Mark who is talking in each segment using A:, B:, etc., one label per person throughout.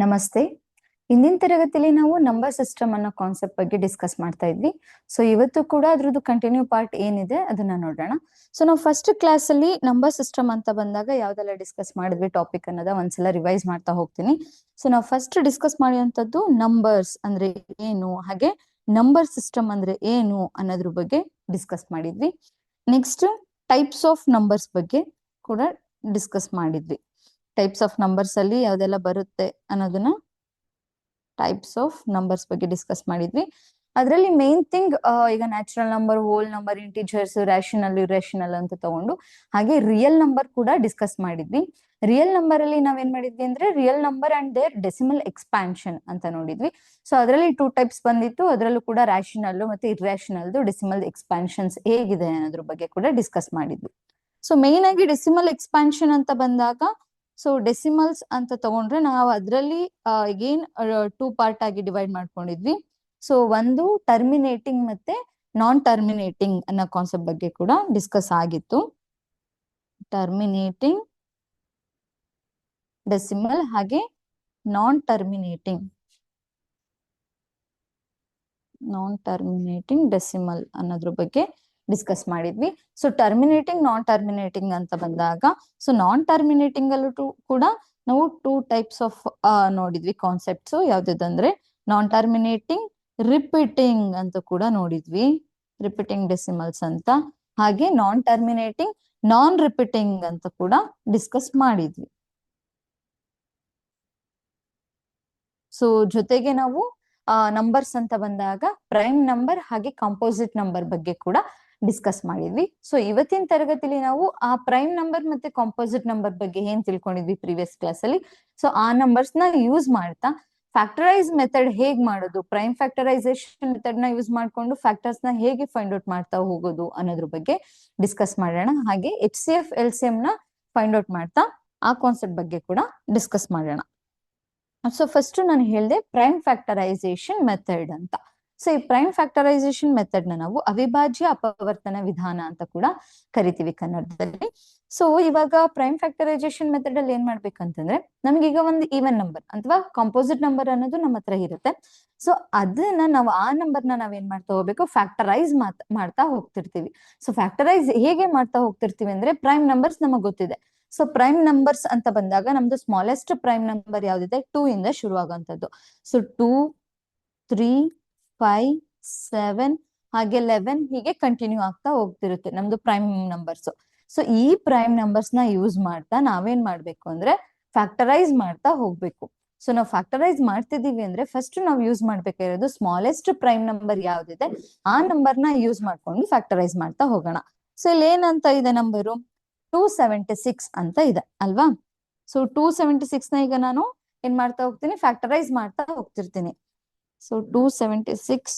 A: ನಮಸ್ತೆ. ಇಂದಿನ ತರಗತಿಯಲ್ಲಿ ನಾವು ನಂಬರ್ ಸಿಸ್ಟಮ್ ಅನ್ನೋ ಕಾನ್ಸೆಪ್ಟ್ ಬಗ್ಗೆ ಡಿಸ್ಕಸ್ ಮಾಡ್ತಾ ಇದ್ವಿ. ಸೊ ಇವತ್ತು ಕೂಡ ಅದ್ರದ್ದು ಕಂಟಿನ್ಯೂ ಪಾರ್ಟ್ ಏನಿದೆ ಅದನ್ನ ನೋಡೋಣ. ಸೊ ನಾವು ಫಸ್ಟ್ ಕ್ಲಾಸ್ ಅಲ್ಲಿ ನಂಬರ್ ಸಿಸ್ಟಮ್ ಅಂತ ಬಂದಾಗ ಯಾವ್ದೆಲ್ಲ ಡಿಸ್ಕಸ್ ಮಾಡಿದ್ವಿ ಟಾಪಿಕ್ ಅನ್ನೋದ ಒಂದ್ಸಲ ರಿವೈಸ್ ಮಾಡ್ತಾ ಹೋಗ್ತೀನಿ. ಸೊ ನಾವು ಫಸ್ಟ್ ಡಿಸ್ಕಸ್ ಮಾಡುವಂತದ್ದು ನಂಬರ್ಸ್ ಅಂದ್ರೆ ಏನು, ಹಾಗೆ ನಂಬರ್ ಸಿಸ್ಟಮ್ ಅಂದ್ರೆ ಏನು ಅನ್ನೋದ್ರ ಬಗ್ಗೆ ಡಿಸ್ಕಸ್ ಮಾಡಿದ್ವಿ. ನೆಕ್ಸ್ಟ್ ಟೈಪ್ಸ್ ಆಫ್ ನಂಬರ್ಸ್ ಬಗ್ಗೆ ಕೂಡ ಡಿಸ್ಕಸ್ ಮಾಡಿದ್ವಿ. ಟೈಪ್ಸ್ ಆಫ್ ನಂಬರ್ಸ್ ಅಲ್ಲಿ ಯಾವ್ದೆಲ್ಲ ಬರುತ್ತೆ ಅನ್ನೋದನ್ನ ಟೈಪ್ಸ್ ಆಫ್ ನಂಬರ್ಸ್ ಬಗ್ಗೆ ಡಿಸ್ಕಸ್ ಮಾಡಿದ್ವಿ. ಅದರಲ್ಲಿ ಮೇನ್ ಥಿಂಗ್ ಈಗ natural number, whole number, integers, rational, irrational ಅಂತ ತಗೊಂಡು ಹಾಗೆ ರಿಯಲ್ ನಂಬರ್ ಕೂಡ ಡಿಸ್ಕಸ್ ಮಾಡಿದ್ವಿ. ರಿಯಲ್ ನಂಬರ್ ಅಲ್ಲಿ ನಾವೇನ್ ಮಾಡಿದ್ವಿ ಅಂದ್ರೆ real number and their decimal expansion ಅಂತ ನೋಡಿದ್ವಿ. ಸೊ ಅದರಲ್ಲಿ 2 ಟೈಪ್ಸ್ ಬಂದಿತ್ತು. ಅದರಲ್ಲೂ ಕೂಡ ರ್ಯಾಷನಲ್ ಮತ್ತೆ ಇರ್ಯಾಷನಲ್ ಡೆಸಿಮಲ್ ಎಕ್ಸ್ಪಾನ್ಷನ್ಸ್ ಹೇಗಿದೆ ಅನ್ನೋದ್ರ ಬಗ್ಗೆ ಕೂಡ ಡಿಸ್ಕಸ್ ಮಾಡಿದ್ವಿ. ಸೊ ಮೇನ್ ಆಗಿ ಡೆಸಿಮಲ್ ಎಕ್ಸ್ಪಾನ್ಷನ್ ಅಂತ ಬಂದಾಗ ಸೊ ಡೆಸಿಮಲ್ಸ್ ಅಂತ ತಗೊಂಡ್ರೆ ನಾವು ಅದರಲ್ಲಿ ಅಗೇನ್ 2 ಪಾರ್ಟ್ ಆಗಿ ಡಿವೈಡ್ ಮಾಡ್ಕೊಂಡಿದ್ವಿ. ಸೊ ಒಂದು ಟರ್ಮಿನೇಟಿಂಗ್ ಮತ್ತೆ ನಾನ್ ಟರ್ಮಿನೇಟಿಂಗ್ ಅನ್ನೋ ಕಾನ್ಸೆಪ್ಟ್ ಬಗ್ಗೆ ಕೂಡ ಡಿಸ್ಕಸ್ ಆಗಿತ್ತು. ಟರ್ಮಿನೇಟಿಂಗ್ ಡೆಸಿಮಲ್ ಹಾಗೆ ನಾನ್ ಟರ್ಮಿನೇಟಿಂಗ್ ಡೆಸಿಮಲ್ ಅನ್ನೋದ್ರ ಬಗ್ಗೆ ಡಿಸ್ಕಸ್ ಮಾಡಿದ್ವಿ. ಸೊ ಟರ್ಮಿನೇಟಿಂಗ್ ನಾನ್ ಟರ್ಮಿನೇಟಿಂಗ್ ಅಂತ ಬಂದಾಗ ಸೊ ನಾನ್ ಟರ್ಮಿನೇಟಿಂಗ್ ಅಲ್ಲೂ ಕೂಡ ನಾವು 2 ಟೈಪ್ಸ್ ಆಫ್ ನೋಡಿದ್ವಿ ಕಾನ್ಸೆಪ್ಟ್ಸ್. ಯಾವ್ದಂದ್ರೆ ನಾನ್ ಟರ್ಮಿನೇಟಿಂಗ್ ರಿಪೀಟಿಂಗ್ ಅಂತ ಕೂಡ ನೋಡಿದ್ವಿ, ರಿಪೀಟಿಂಗ್ ಡೆಸಿಮಲ್ಸ್ ಅಂತ. ಹಾಗೆ ನಾನ್ ಟರ್ಮಿನೇಟಿಂಗ್ ನಾನ್ ರಿಪೀಟಿಂಗ್ ಅಂತ ಕೂಡ ಡಿಸ್ಕಸ್ ಮಾಡಿದ್ವಿ. ಸೊ ಜೊತೆಗೆ ನಾವು ನಂಬರ್ಸ್ ಅಂತ ಬಂದಾಗ ಪ್ರೈಮ್ ನಂಬರ್ ಹಾಗೆ ಕಾಂಪೋಸಿಟ್ ನಂಬರ್ ಬಗ್ಗೆ ಕೂಡ ಡಿಸ್ಕಸ್ ಮಾಡಿದ್ವಿ. ಸೊ ಇವತ್ತಿನ ತರಗತಿಲಿ ನಾವು ಆ ಪ್ರೈಮ್ ನಂಬರ್ ಮತ್ತೆ ಕಾಂಪೋಸಿಟ್ ನಂಬರ್ ಬಗ್ಗೆ ಏನ್ ತಿಳ್ಕೊಂಡಿದ್ವಿ ಪ್ರೀವಿಯಸ್ ಕ್ಲಾಸ್ ಅಲ್ಲಿ, ಸೊ ಆ ನಂಬರ್ಸ್ ನ ಯೂಸ್ ಮಾಡ್ತಾ ಫ್ಯಾಕ್ಟರೈಸ್ ಮೆಥಡ್ ಹೇಗ್ ಮಾಡೋದು, ಪ್ರೈಮ್ ಫ್ಯಾಕ್ಟರೈಸೇಷನ್ ಮೆಥಡ್ ನ ಯೂಸ್ ಮಾಡ್ಕೊಂಡು ಫ್ಯಾಕ್ಟರ್ಸ್ ನ ಹೇಗೆ ಫೈಂಡ್ ಔಟ್ ಮಾಡ್ತಾ ಹೋಗೋದು ಅನ್ನೋದ್ರ ಬಗ್ಗೆ ಡಿಸ್ಕಸ್ ಮಾಡೋಣ. ಹಾಗೆ HCF LCM ನ ಫೈಂಡ್ ಔಟ್ ಮಾಡ್ತಾ ಆ ಕಾನ್ಸೆಪ್ಟ್ ಬಗ್ಗೆ ಕೂಡ ಡಿಸ್ಕಸ್ ಮಾಡೋಣ. ಸೊ ಫಸ್ಟ್ ನಾನು ಹೇಳಿದೆ ಪ್ರೈಮ್ ಫ್ಯಾಕ್ಟರೈಸೇಷನ್ ಮೆಥಡ್ ಅಂತ. ಸೊ ಈ ಪ್ರೈಮ್ ಫ್ಯಾಕ್ಟರೈಸೇಷನ್ ಮೆಥಡ್ ನ ನಾವು ಅವಿಭಾಜ್ಯ ಅಪವರ್ತನ ವಿಧಾನ ಅಂತ ಕೂಡ ಕರಿತೀವಿ ಕನ್ನಡದಲ್ಲಿ. ಸೊ ಇವಾಗ ಪ್ರೈಮ್ ಫ್ಯಾಕ್ಟರೈಸೇಷನ್ ಮೆಥಡ್ ಅಲ್ಲಿ ಏನ್ ಮಾಡ್ಬೇಕಂತಂದ್ರೆ ನಮ್ಗೀಗ ಒಂದು ಈವನ್ ನಂಬರ್ ಅಥವಾ ಕಾಂಪೋಸಿಟ್ ನಂಬರ್ ಅನ್ನೋದು ನಮ್ಮ ಹತ್ರ ಇರುತ್ತೆ. ಸೊ ಅದನ್ನ ನಾವು ಆ ನಂಬರ್ ನ ನಾವೇನ್ ಮಾಡ್ತಾ ಹೋಗ್ಬೇಕು, ಫ್ಯಾಕ್ಟರೈಸ್ ಮಾಡ್ತಾ ಹೋಗ್ತಿರ್ತೀವಿ. ಸೊ ಫ್ಯಾಕ್ಟರೈಸ್ ಹೇಗೆ ಮಾಡ್ತಾ ಹೋಗ್ತಿರ್ತೀವಿ ಅಂದ್ರೆ ಪ್ರೈಮ್ ನಂಬರ್ಸ್ ನಮಗ್ ಗೊತ್ತಿದೆ. ಸೊ ಪ್ರೈಮ್ ನಂಬರ್ಸ್ ಅಂತ ಬಂದಾಗ ನಮ್ದು ಸ್ಮಾಲೆಸ್ಟ್ ಪ್ರೈಮ್ ನಂಬರ್ ಯಾವ್ದಿದೆ 2 ಇಂದ ಶುರು ಆಗುವಂತದ್ದು. ಸೊ 2, 3, 5, 7 ಹಾಗೆ 11 ಹೀಗೆ ಕಂಟಿನ್ಯೂ ಆಗ್ತಾ ಹೋಗ್ತಿರುತ್ತೆ ನಮ್ದು ಪ್ರೈಮ್ ನಂಬರ್ಸ್. ಸೊ ಈ ಪ್ರೈಮ್ ನಂಬರ್ಸ್ ನ ಯೂಸ್ ಮಾಡ್ತಾ ನಾವೇನ್ ಮಾಡ್ಬೇಕು ಅಂದ್ರೆ ಫ್ಯಾಕ್ಟರೈಸ್ ಮಾಡ್ತಾ ಹೋಗ್ಬೇಕು. ಸೊ ನಾವು ಫ್ಯಾಕ್ಟರೈಸ್ ಮಾಡ್ತಿದೀವಿ ಅಂದ್ರೆ ಫಸ್ಟ್ ನಾವು ಯೂಸ್ ಮಾಡ್ಬೇಕಾಗಿರೋದು ಸ್ಮಾಲೆಸ್ಟ್ ಪ್ರೈಮ್ ನಂಬರ್ ಯಾವ್ದಿದೆ ಆ ನಂಬರ್ ನ ಯೂಸ್ ಮಾಡ್ಕೊಂಡು ಫ್ಯಾಕ್ಟರೈಸ್ ಮಾಡ್ತಾ ಹೋಗೋಣ. ಸೊ ಇಲ್ಲಿ ಏನಂತ ಇದೆ ನಂಬರು 276 ಅಂತ ಇದೆ ಅಲ್ವಾ. ಸೊ 276 ನ ಈಗ ನಾನು ಏನ್ ಮಾಡ್ತಾ ಹೋಗ್ತೀನಿ, ಫ್ಯಾಕ್ಟರೈಸ್ ಮಾಡ್ತಾ ಹೋಗ್ತಿರ್ತೀನಿ. ಸೊ 276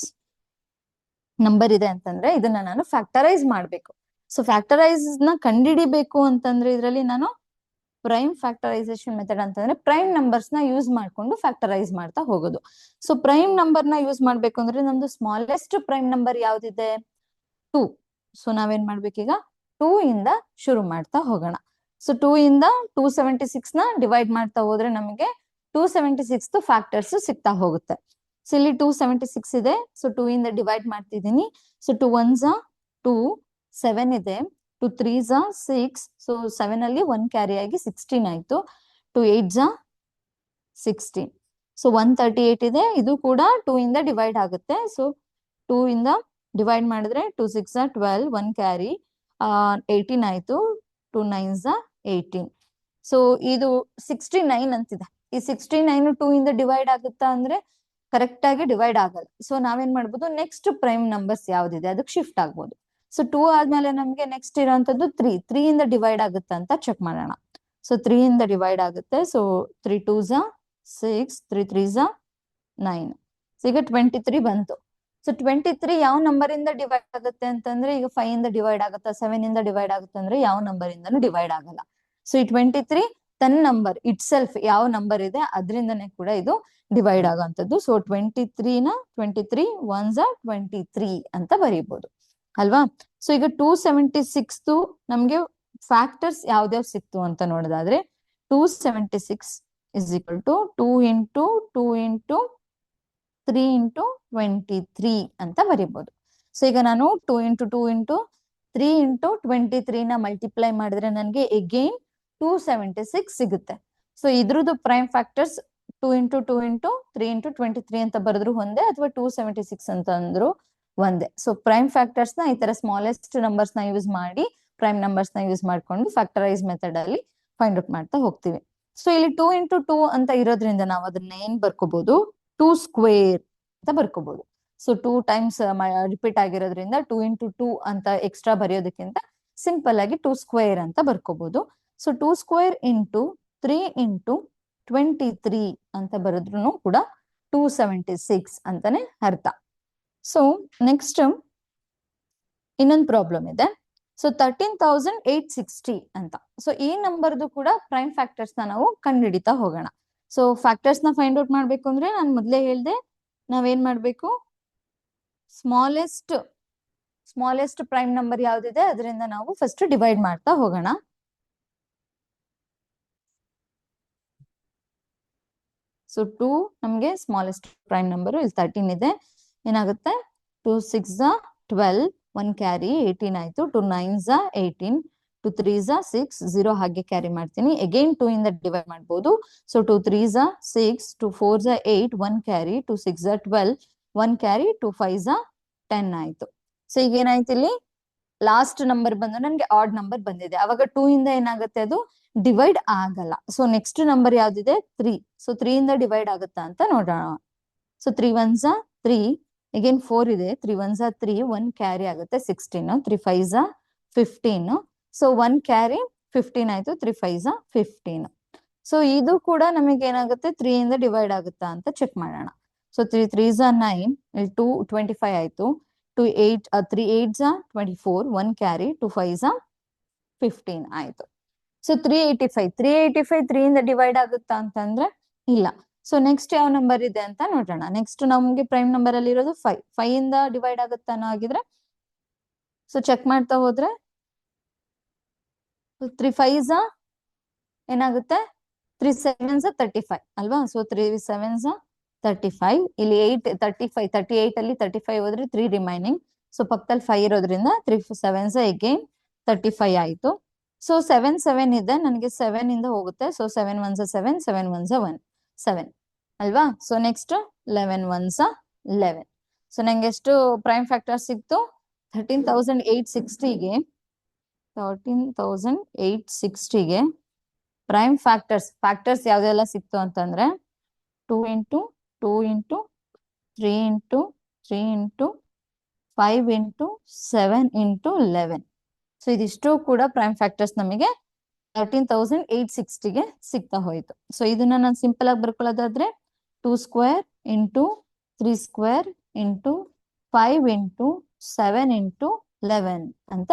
A: ನಂಬರ್ ಇದೆ ಅಂತಂದ್ರೆ ಇದನ್ನ ನಾನು ಫ್ಯಾಕ್ಟರೈಸ್ ಮಾಡ್ಬೇಕು. ಸೊ ಫ್ಯಾಕ್ಟರೈಸ್ ನ ಕಂಡಿಡಿಬೇಕು ಅಂತಂದ್ರೆ ಇದರಲ್ಲಿ ನಾನು ಪ್ರೈಮ್ ಫ್ಯಾಕ್ಟರೈಸೇಷನ್ ಮೆಥಡ್ ಅಂತಂದ್ರೆ ಪ್ರೈಮ್ ನಂಬರ್ಸ್ ನ ಯೂಸ್ ಮಾಡ್ಕೊಂಡು ಫ್ಯಾಕ್ಟರೈಸ್ ಮಾಡ್ತಾ ಹೋಗೋದು. ಸೊ ಪ್ರೈಮ್ ನಂಬರ್ ನ ಯೂಸ್ ಮಾಡ್ಬೇಕು ಅಂದ್ರೆ ನಮ್ದು ಸ್ಮಾಲೆಸ್ಟ್ ಪ್ರೈಮ್ ನಂಬರ್ ಯಾವ್ದಿದೆ 2. ಸೊ ನಾವೇನ್ ಮಾಡ್ಬೇಕೀಗ 2 ಇಂದ ಶುರು ಮಾಡ್ತಾ ಹೋಗೋಣ. ಸೊ 2 ಇಂದ 276 ನ ಡಿವೈಡ್ ಮಾಡ್ತಾ ಹೋದ್ರೆ ನಮಗೆ 276 ಫ್ಯಾಕ್ಟರ್ಸ್ ಸಿಗ್ತಾ ಹೋಗುತ್ತೆ. ಸೊ ಇಲ್ಲಿ 276 ಇದೆ. ಸೊ 2 ಇಂದ ಡಿವೈಡ್ ಮಾಡ್ತಿದ್ದೀನಿ. ಸೊ 2 1s 2, 7 ಇದೆ, 2 3s 6. ಸೊ 7 ಅಲ್ಲಿ 1 ಕ್ಯಾರಿ ಆಗಿ 16 ಆಯ್ತು. 2 8s 16. ಸೊ 138 ಇದೆ, ಇದು ಕೂಡ 2 ಇಂದ ಡಿವೈಡ್ ಆಗುತ್ತೆ. ಸೊ 2 ಇಂದ ಡಿವೈಡ್ ಮಾಡಿದ್ರೆ 2 6 12, 1 ಕ್ಯಾರಿ 18 ಆಯ್ತು. 2 9s 18. ಸೊ ಇದು 69 ಅಂತಿದೆ. ಈ 69 2 ಇಂದ ಡಿವೈಡ್ ಆಗುತ್ತಾ ಅಂದ್ರೆ ಕರೆಕ್ಟ್ ಆಗಿ ಡಿವೈಡ್ ಆಗಲ್ಲ. ಸೊ ನಾವೇನ್ ಮಾಡ್ಬೋದು, ನೆಕ್ಸ್ಟ್ ಪ್ರೈಮ್ ನಂಬರ್ಸ್ ಯಾವ್ದಿದೆ ಅದಕ್ಕೆ ಶಿಫ್ಟ್ ಆಗ್ಬೋದು. ಸೊ 2 ಆದ್ಮೇಲೆ ನಮ್ಗೆ ನೆಕ್ಸ್ಟ್ ಇರೋಂಥದ್ದು 3 ಇಂದ ಡಿವೈಡ್ ಆಗುತ್ತಾ ಅಂತ ಚೆಕ್ ಮಾಡೋಣ. ಸೊ 3 ಇಂದ ಡಿವೈಡ್ ಆಗುತ್ತೆ. So 3 2s 6, 3 3s 9. ಸೊ ಈಗ 23 ಬಂತು. ಸೊ 23 ಯಾವ ನಂಬರ್ ಇಂದ ಡಿವೈಡ್ ಆಗುತ್ತೆ ಅಂತಂದ್ರೆ ಈಗ 5 ಇಂದ ಡಿವೈಡ್ ಆಗುತ್ತಾ, 7 ಇಂದ ಡಿವೈಡ್ ಆಗುತ್ತೆ ಅಂದ್ರೆ ಯಾವ ನಂಬರ್ ಇಂದನೂ ಡಿವೈಡ್ ಆಗಲ್ಲ. ಸೊ ಈ 23 ತನ್ನ ನಂಬರ್ ಇಟ್ ಸೆಲ್ಫ್ ಯಾವ ನಂಬರ್ ಇದೆ ಅದರಿಂದನೇ ಕೂಡ ಇದು ಡಿವೈಡ್ ಆಗುವಂತದ್ದು. ಸೊ 23 ನ 23 1s 23 ಅಂತ ಬರೀಬಹುದು ಅಲ್ವಾ. ಸೊ ಈಗ 276 ನಮ್ಗೆ ಫ್ಯಾಕ್ಟರ್ಸ್ ಯಾವ್ದ್ಯಾವ್ ಸಿಕ್ತು ಅಂತ ನೋಡೋದಾದ್ರೆ 276 is equal to 2 into 2 into 3 into 23 ಅಂತ ಬರೀಬಹುದು. ಸೊ ಈಗ ನಾನು 2 ಇಂಟು 2 ಇಂಟು 3 ಇಂಟು 23 ನ ಮಲ್ಟಿಪ್ಲೈ ಮಾಡಿದ್ರೆ ನನಗೆ ಅಗೇನ್ 276 ಸಿಗುತ್ತೆ. ಸೊ ಇದ್ರದ್ದು prime factors 2 into 2 into 3 into 23 ಅಂತ ಬರೆದ್ರು ಒಂದೇ, ಅಥವಾ 276 ಅಂತ ಅಂದ್ರು ಒಂದೇ. ಸೊ ಪ್ರೈಮ್ ಫ್ಯಾಕ್ಟರ್ಸ್ ನ ಈ ತರ ಸ್ಮಾಲೆಸ್ಟ್ ನಂಬರ್ಸ್ ನ ಯೂಸ್ ಮಾಡಿ, ಪ್ರೈಮ್ ನಂಬರ್ಸ್ ನ ಯೂಸ್ ಮಾಡ್ಕೊಂಡು ಫ್ಯಾಕ್ಟರೈಸ್ ಮೆಥಡ್ ಅಲ್ಲಿ ಫೈಂಡ್ ಔಟ್ ಮಾಡ್ತಾ ಹೋಗ್ತೀವಿ. ಸೊ ಇಲ್ಲಿ 2 ಇಂಟು 2 ಅಂತ ಇರೋದ್ರಿಂದ ನಾವು ಅದನ್ನ ಏನ್ ಬರ್ಕೋಬಹುದು, 2 ಸ್ಕ್ವೇರ್ ಅಂತ ಬರ್ಕೋಬಹುದು. ಸೊ 2 ಟೈಮ್ಸ್ ರಿಪೀಟ್ ಆಗಿರೋದ್ರಿಂದ 2 ಇಂಟು 2 ಅಂತ ಎಕ್ಸ್ಟ್ರಾ ಬರೆಯೋದಕ್ಕಿಂತ ಸಿಂಪಲ್ ಆಗಿ 2 ಸ್ಕ್ವೇರ್ ಅಂತ ಬರ್ಕೋಬಹುದು. ಸೊ 2 ಸ್ಕ್ವೇರ್ ಇಂಟು 3 ಇಂಟು 23 ಅಂತ ಬರೆದ್ರು ಕೂಡ 276 ಅಂತಾನೆ ಅರ್ಥ. ಸೊ ನೆಕ್ಸ್ಟ್ ಇನ್ನೊಂದು ಪ್ರಾಬ್ಲಮ್ ಇದೆ. ಸೊ 13,860 ಅಂತ. ಸೊ ಈ ನಂಬರ್ದು ಕೂಡ ಪ್ರೈಮ್ ಫ್ಯಾಕ್ಟರ್ಸ್ ನ ನಾವು ಕಂಡುಹಿಡಿತಾ ಹೋಗೋಣ. ಸೊ ಫ್ಯಾಕ್ಟರ್ಸ್ ನ ಫೈಂಡ್ ಔಟ್ ಮಾಡ್ಬೇಕು ಅಂದ್ರೆ ನಾನು ಮೊದ್ಲೇ ಹೇಳ್ದೆ, ನಾವೇನ್ ಮಾಡ್ಬೇಕು, ಸ್ಮಾಲೆಸ್ಟ್ ಪ್ರೈಮ್ ನಂಬರ್ ಯಾವ್ದಿದೆ ಅದರಿಂದ ನಾವು ಫಸ್ಟ್ ಡಿವೈಡ್ ಮಾಡ್ತಾ ಹೋಗೋಣ. ಸೊ 2 ನಮ್ಗೆ ಸ್ಮಾಲೆಸ್ಟ್ ಪ್ರೈಮ್ ನಂಬರ್, ಇಲ್ಲಿ 13 ಇದೆ. ಏನಾಗುತ್ತೆ, 2 6 12, 1 ಕ್ಯಾರಿ 18 ಆಯ್ತು, 2 9 18, 2 3 6, 0 ಹಾಗೆ ಕ್ಯಾರಿ ಮಾಡ್ತೀನಿ. ಅಗೇನ್ 2 ಇಂದ ಡಿವೈಡ್ ಮಾಡ್ಬೋದು. ಸೊ 2 3 6, 2 4 8, 1 ಕ್ಯಾರಿ, 2 6 12, 1 ಕ್ಯಾರಿ, 2 5 10 ಆಯ್ತು. ಸೊ ಈಗ ಏನಾಯ್ತು, ಇಲ್ಲಿ ಲಾಸ್ಟ್ ನಂಬರ್ ಬಂದು ನನ್ಗೆ ಆಡ್ ನಂಬರ್ ಬಂದಿದೆ. ಅವಾಗ 2 ಇಂದ ಏನಾಗುತ್ತೆ, ಅದು ಡಿವೈಡ್ ಆಗಲ್ಲ. ಸೊ ನೆಕ್ಸ್ಟ್ ನಂಬರ್ ಯಾವ್ದಿದೆ, 3. ಸೊ 3 ಇಂದ ಡಿವೈಡ್ ಆಗುತ್ತಾ ಅಂತ ನೋಡೋಣ. ಸೊ 3 1 3, ಅಗೇನ್ 4 ಇದೆ, 3 1 3, 1 ಕ್ಯಾರಿ ಆಗುತ್ತೆ 16, 3 5 15. ಸೊ 1 ಕ್ಯಾರಿ 15 ಆಯ್ತು, 3 5 15. ಸೊ ಇದು ಕೂಡ ನಮಗೆ ಏನಾಗುತ್ತೆ, 3 ಇಂದ ಡಿವೈಡ್ ಆಗುತ್ತಾ ಅಂತ ಚೆಕ್ ಮಾಡೋಣ. ಸೊ 3 3 9, 2 25 ಆಯ್ತು, 2 8 3 8 24, 1 ಕ್ಯಾರಿ, 2 5 15 ಆಯ್ತು. ಸೊ 385 3 ಇಂದ ಡಿವೈಡ್ ಆಗುತ್ತಾ ಅಂತಂದ್ರೆ ಇಲ್ಲ. ಸೊ ನೆಕ್ಸ್ಟ್ ಯಾವ ನಂಬರ್ ಇದೆ ಅಂತ ನೋಡೋಣ. ನೆಕ್ಸ್ಟ್ ನಮ್ಗೆ ಪ್ರೈಮ್ ನಂಬರ್ ಅಲ್ಲಿ ಇರೋದು 5 ಇಂದ ಡಿವೈಡ್ ಆಗುತ್ತಾ ಆಗಿದ್ರೆ, ಸೊ ಚೆಕ್ ಮಾಡ್ತಾ ಹೋದ್ರೆ 3 5 ಏನಾಗುತ್ತೆ, 3 7 35 ಅಲ್ವಾ. ಸೊ 3 7 35, ಇಲ್ಲಿ 8 35 38 ಅಲ್ಲಿ 35 ಹೋದ್ರೆ 3 ರಿಮೈನಿಂಗ್. ಸೊ ಪಕ್ಕದಲ್ಲಿ 5 ಇರೋದ್ರಿಂದ 3 7 ಅಗೇನ್ 35 ಆಯ್ತು. ಸೊ 7 7 ಇದೆ, ನನಗೆ 7 ಇಂದ ಹೋಗುತ್ತೆ. ಸೊ 7 1 7, 7 1 1 7 ಅಲ್ವಾ. So next 11 1 11. ಸೊ ನಂಗೆ ಎಷ್ಟು ಪ್ರೈಮ್ ಫ್ಯಾಕ್ಟರ್ ಸಿಕ್ತು, 13,860ಗೆ 13,860ಗೆ ಪ್ರೈಮ್ ಫ್ಯಾಕ್ಟರ್ಸ್ ಯಾವ್ದೆಲ್ಲ ಸಿಕ್ತು ಅಂತಂದ್ರೆ 2 into 2 into 3 into 3 into 5 into 7 into 11. So ಇದಿಷ್ಟು ಕೂಡ ಪ್ರೈಮ್ ಫ್ಯಾಕ್ಟರ್ಸ್ ನಮಗೆ 13,860ಗೆ ಸಿಗ್ತಾ ಹೋಯ್ತು. ಸೊ ಇದನ್ನ ನಾನು ಸಿಂಪಲ್ ಆಗಿ ಬರ್ಕೊಳ್ಳೋದಾದ್ರೆ 2 square into 3 square into 5 into 7 into 11 ಅಂತ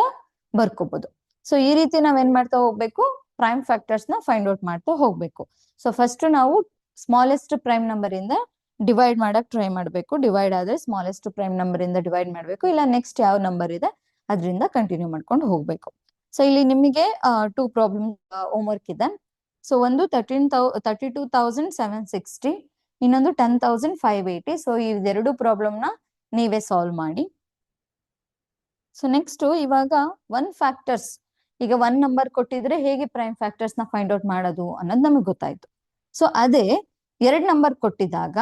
A: ಬರ್ಕೋಬಹುದು. ಸೊ ಈ ರೀತಿ ನಾವೇನ್ ಮಾಡ್ತಾ ಹೋಗ್ಬೇಕು, ಪ್ರೈಮ್ ಫ್ಯಾಕ್ಟರ್ಸ್ ನ ಫೈಂಡ್ ಔಟ್ ಮಾಡ್ತಾ ಹೋಗ್ಬೇಕು. ಸೊ ಫಸ್ಟ್ ನಾವು ಸ್ಮಾಲೆಸ್ಟ್ ಪ್ರೈಮ್ ನಂಬರ್ ಇಂದ ಡಿವೈಡ್ ಮಾಡಕ್ ಟ್ರೈ ಮಾಡ್ಬೇಕು. ಡಿವೈಡ್ ಆದ್ರೆ ಸ್ಮಾಲೆಸ್ಟ್ ಪ್ರೈಮ್ ನಂಬರ್ ಇಂದ ಡಿವೈಡ್ ಮಾಡ್ಬೇಕು, ಇಲ್ಲ ನೆಕ್ಸ್ಟ್ ಯಾವ ನಂಬರ್ ಇದೆ ಅದರಿಂದ ಕಂಟಿನ್ಯೂ ಮಾಡ್ಕೊಂಡು ಹೋಗ್ಬೇಕು. ಸೊ ಇಲ್ಲಿ ನಿಮಗೆ 2 ಪ್ರಾಬ್ಲಮ್ ಹೋಮ್ ವರ್ಕ್ ಇದೆ. ಸೊ ಒಂದು 32,760, ಇನ್ನೊಂದು 10,580. ಸೊ ಇದೆರಡು ಪ್ರಾಬ್ಲಮ್ ನ ನೀವೇ ಸಾಲ್ವ್ ಮಾಡಿ. ಸೊ ನೆಕ್ಸ್ಟ್ ಇವಾಗ ಫ್ಯಾಕ್ಟರ್ಸ್, ಈಗ 1 ನಂಬರ್ ಕೊಟ್ಟಿದ್ರೆ ಹೇಗೆ ಪ್ರೈಮ್ ಫ್ಯಾಕ್ಟರ್ಸ್ ನ ಫೈಂಡ್ ಔಟ್ ಮಾಡೋದು ಅನ್ನೋದು ನಮಗೆ ಗೊತ್ತಾಯ್ತು. ಸೊ ಅದೇ 2 ನಂಬರ್ ಕೊಟ್ಟಿದಾಗ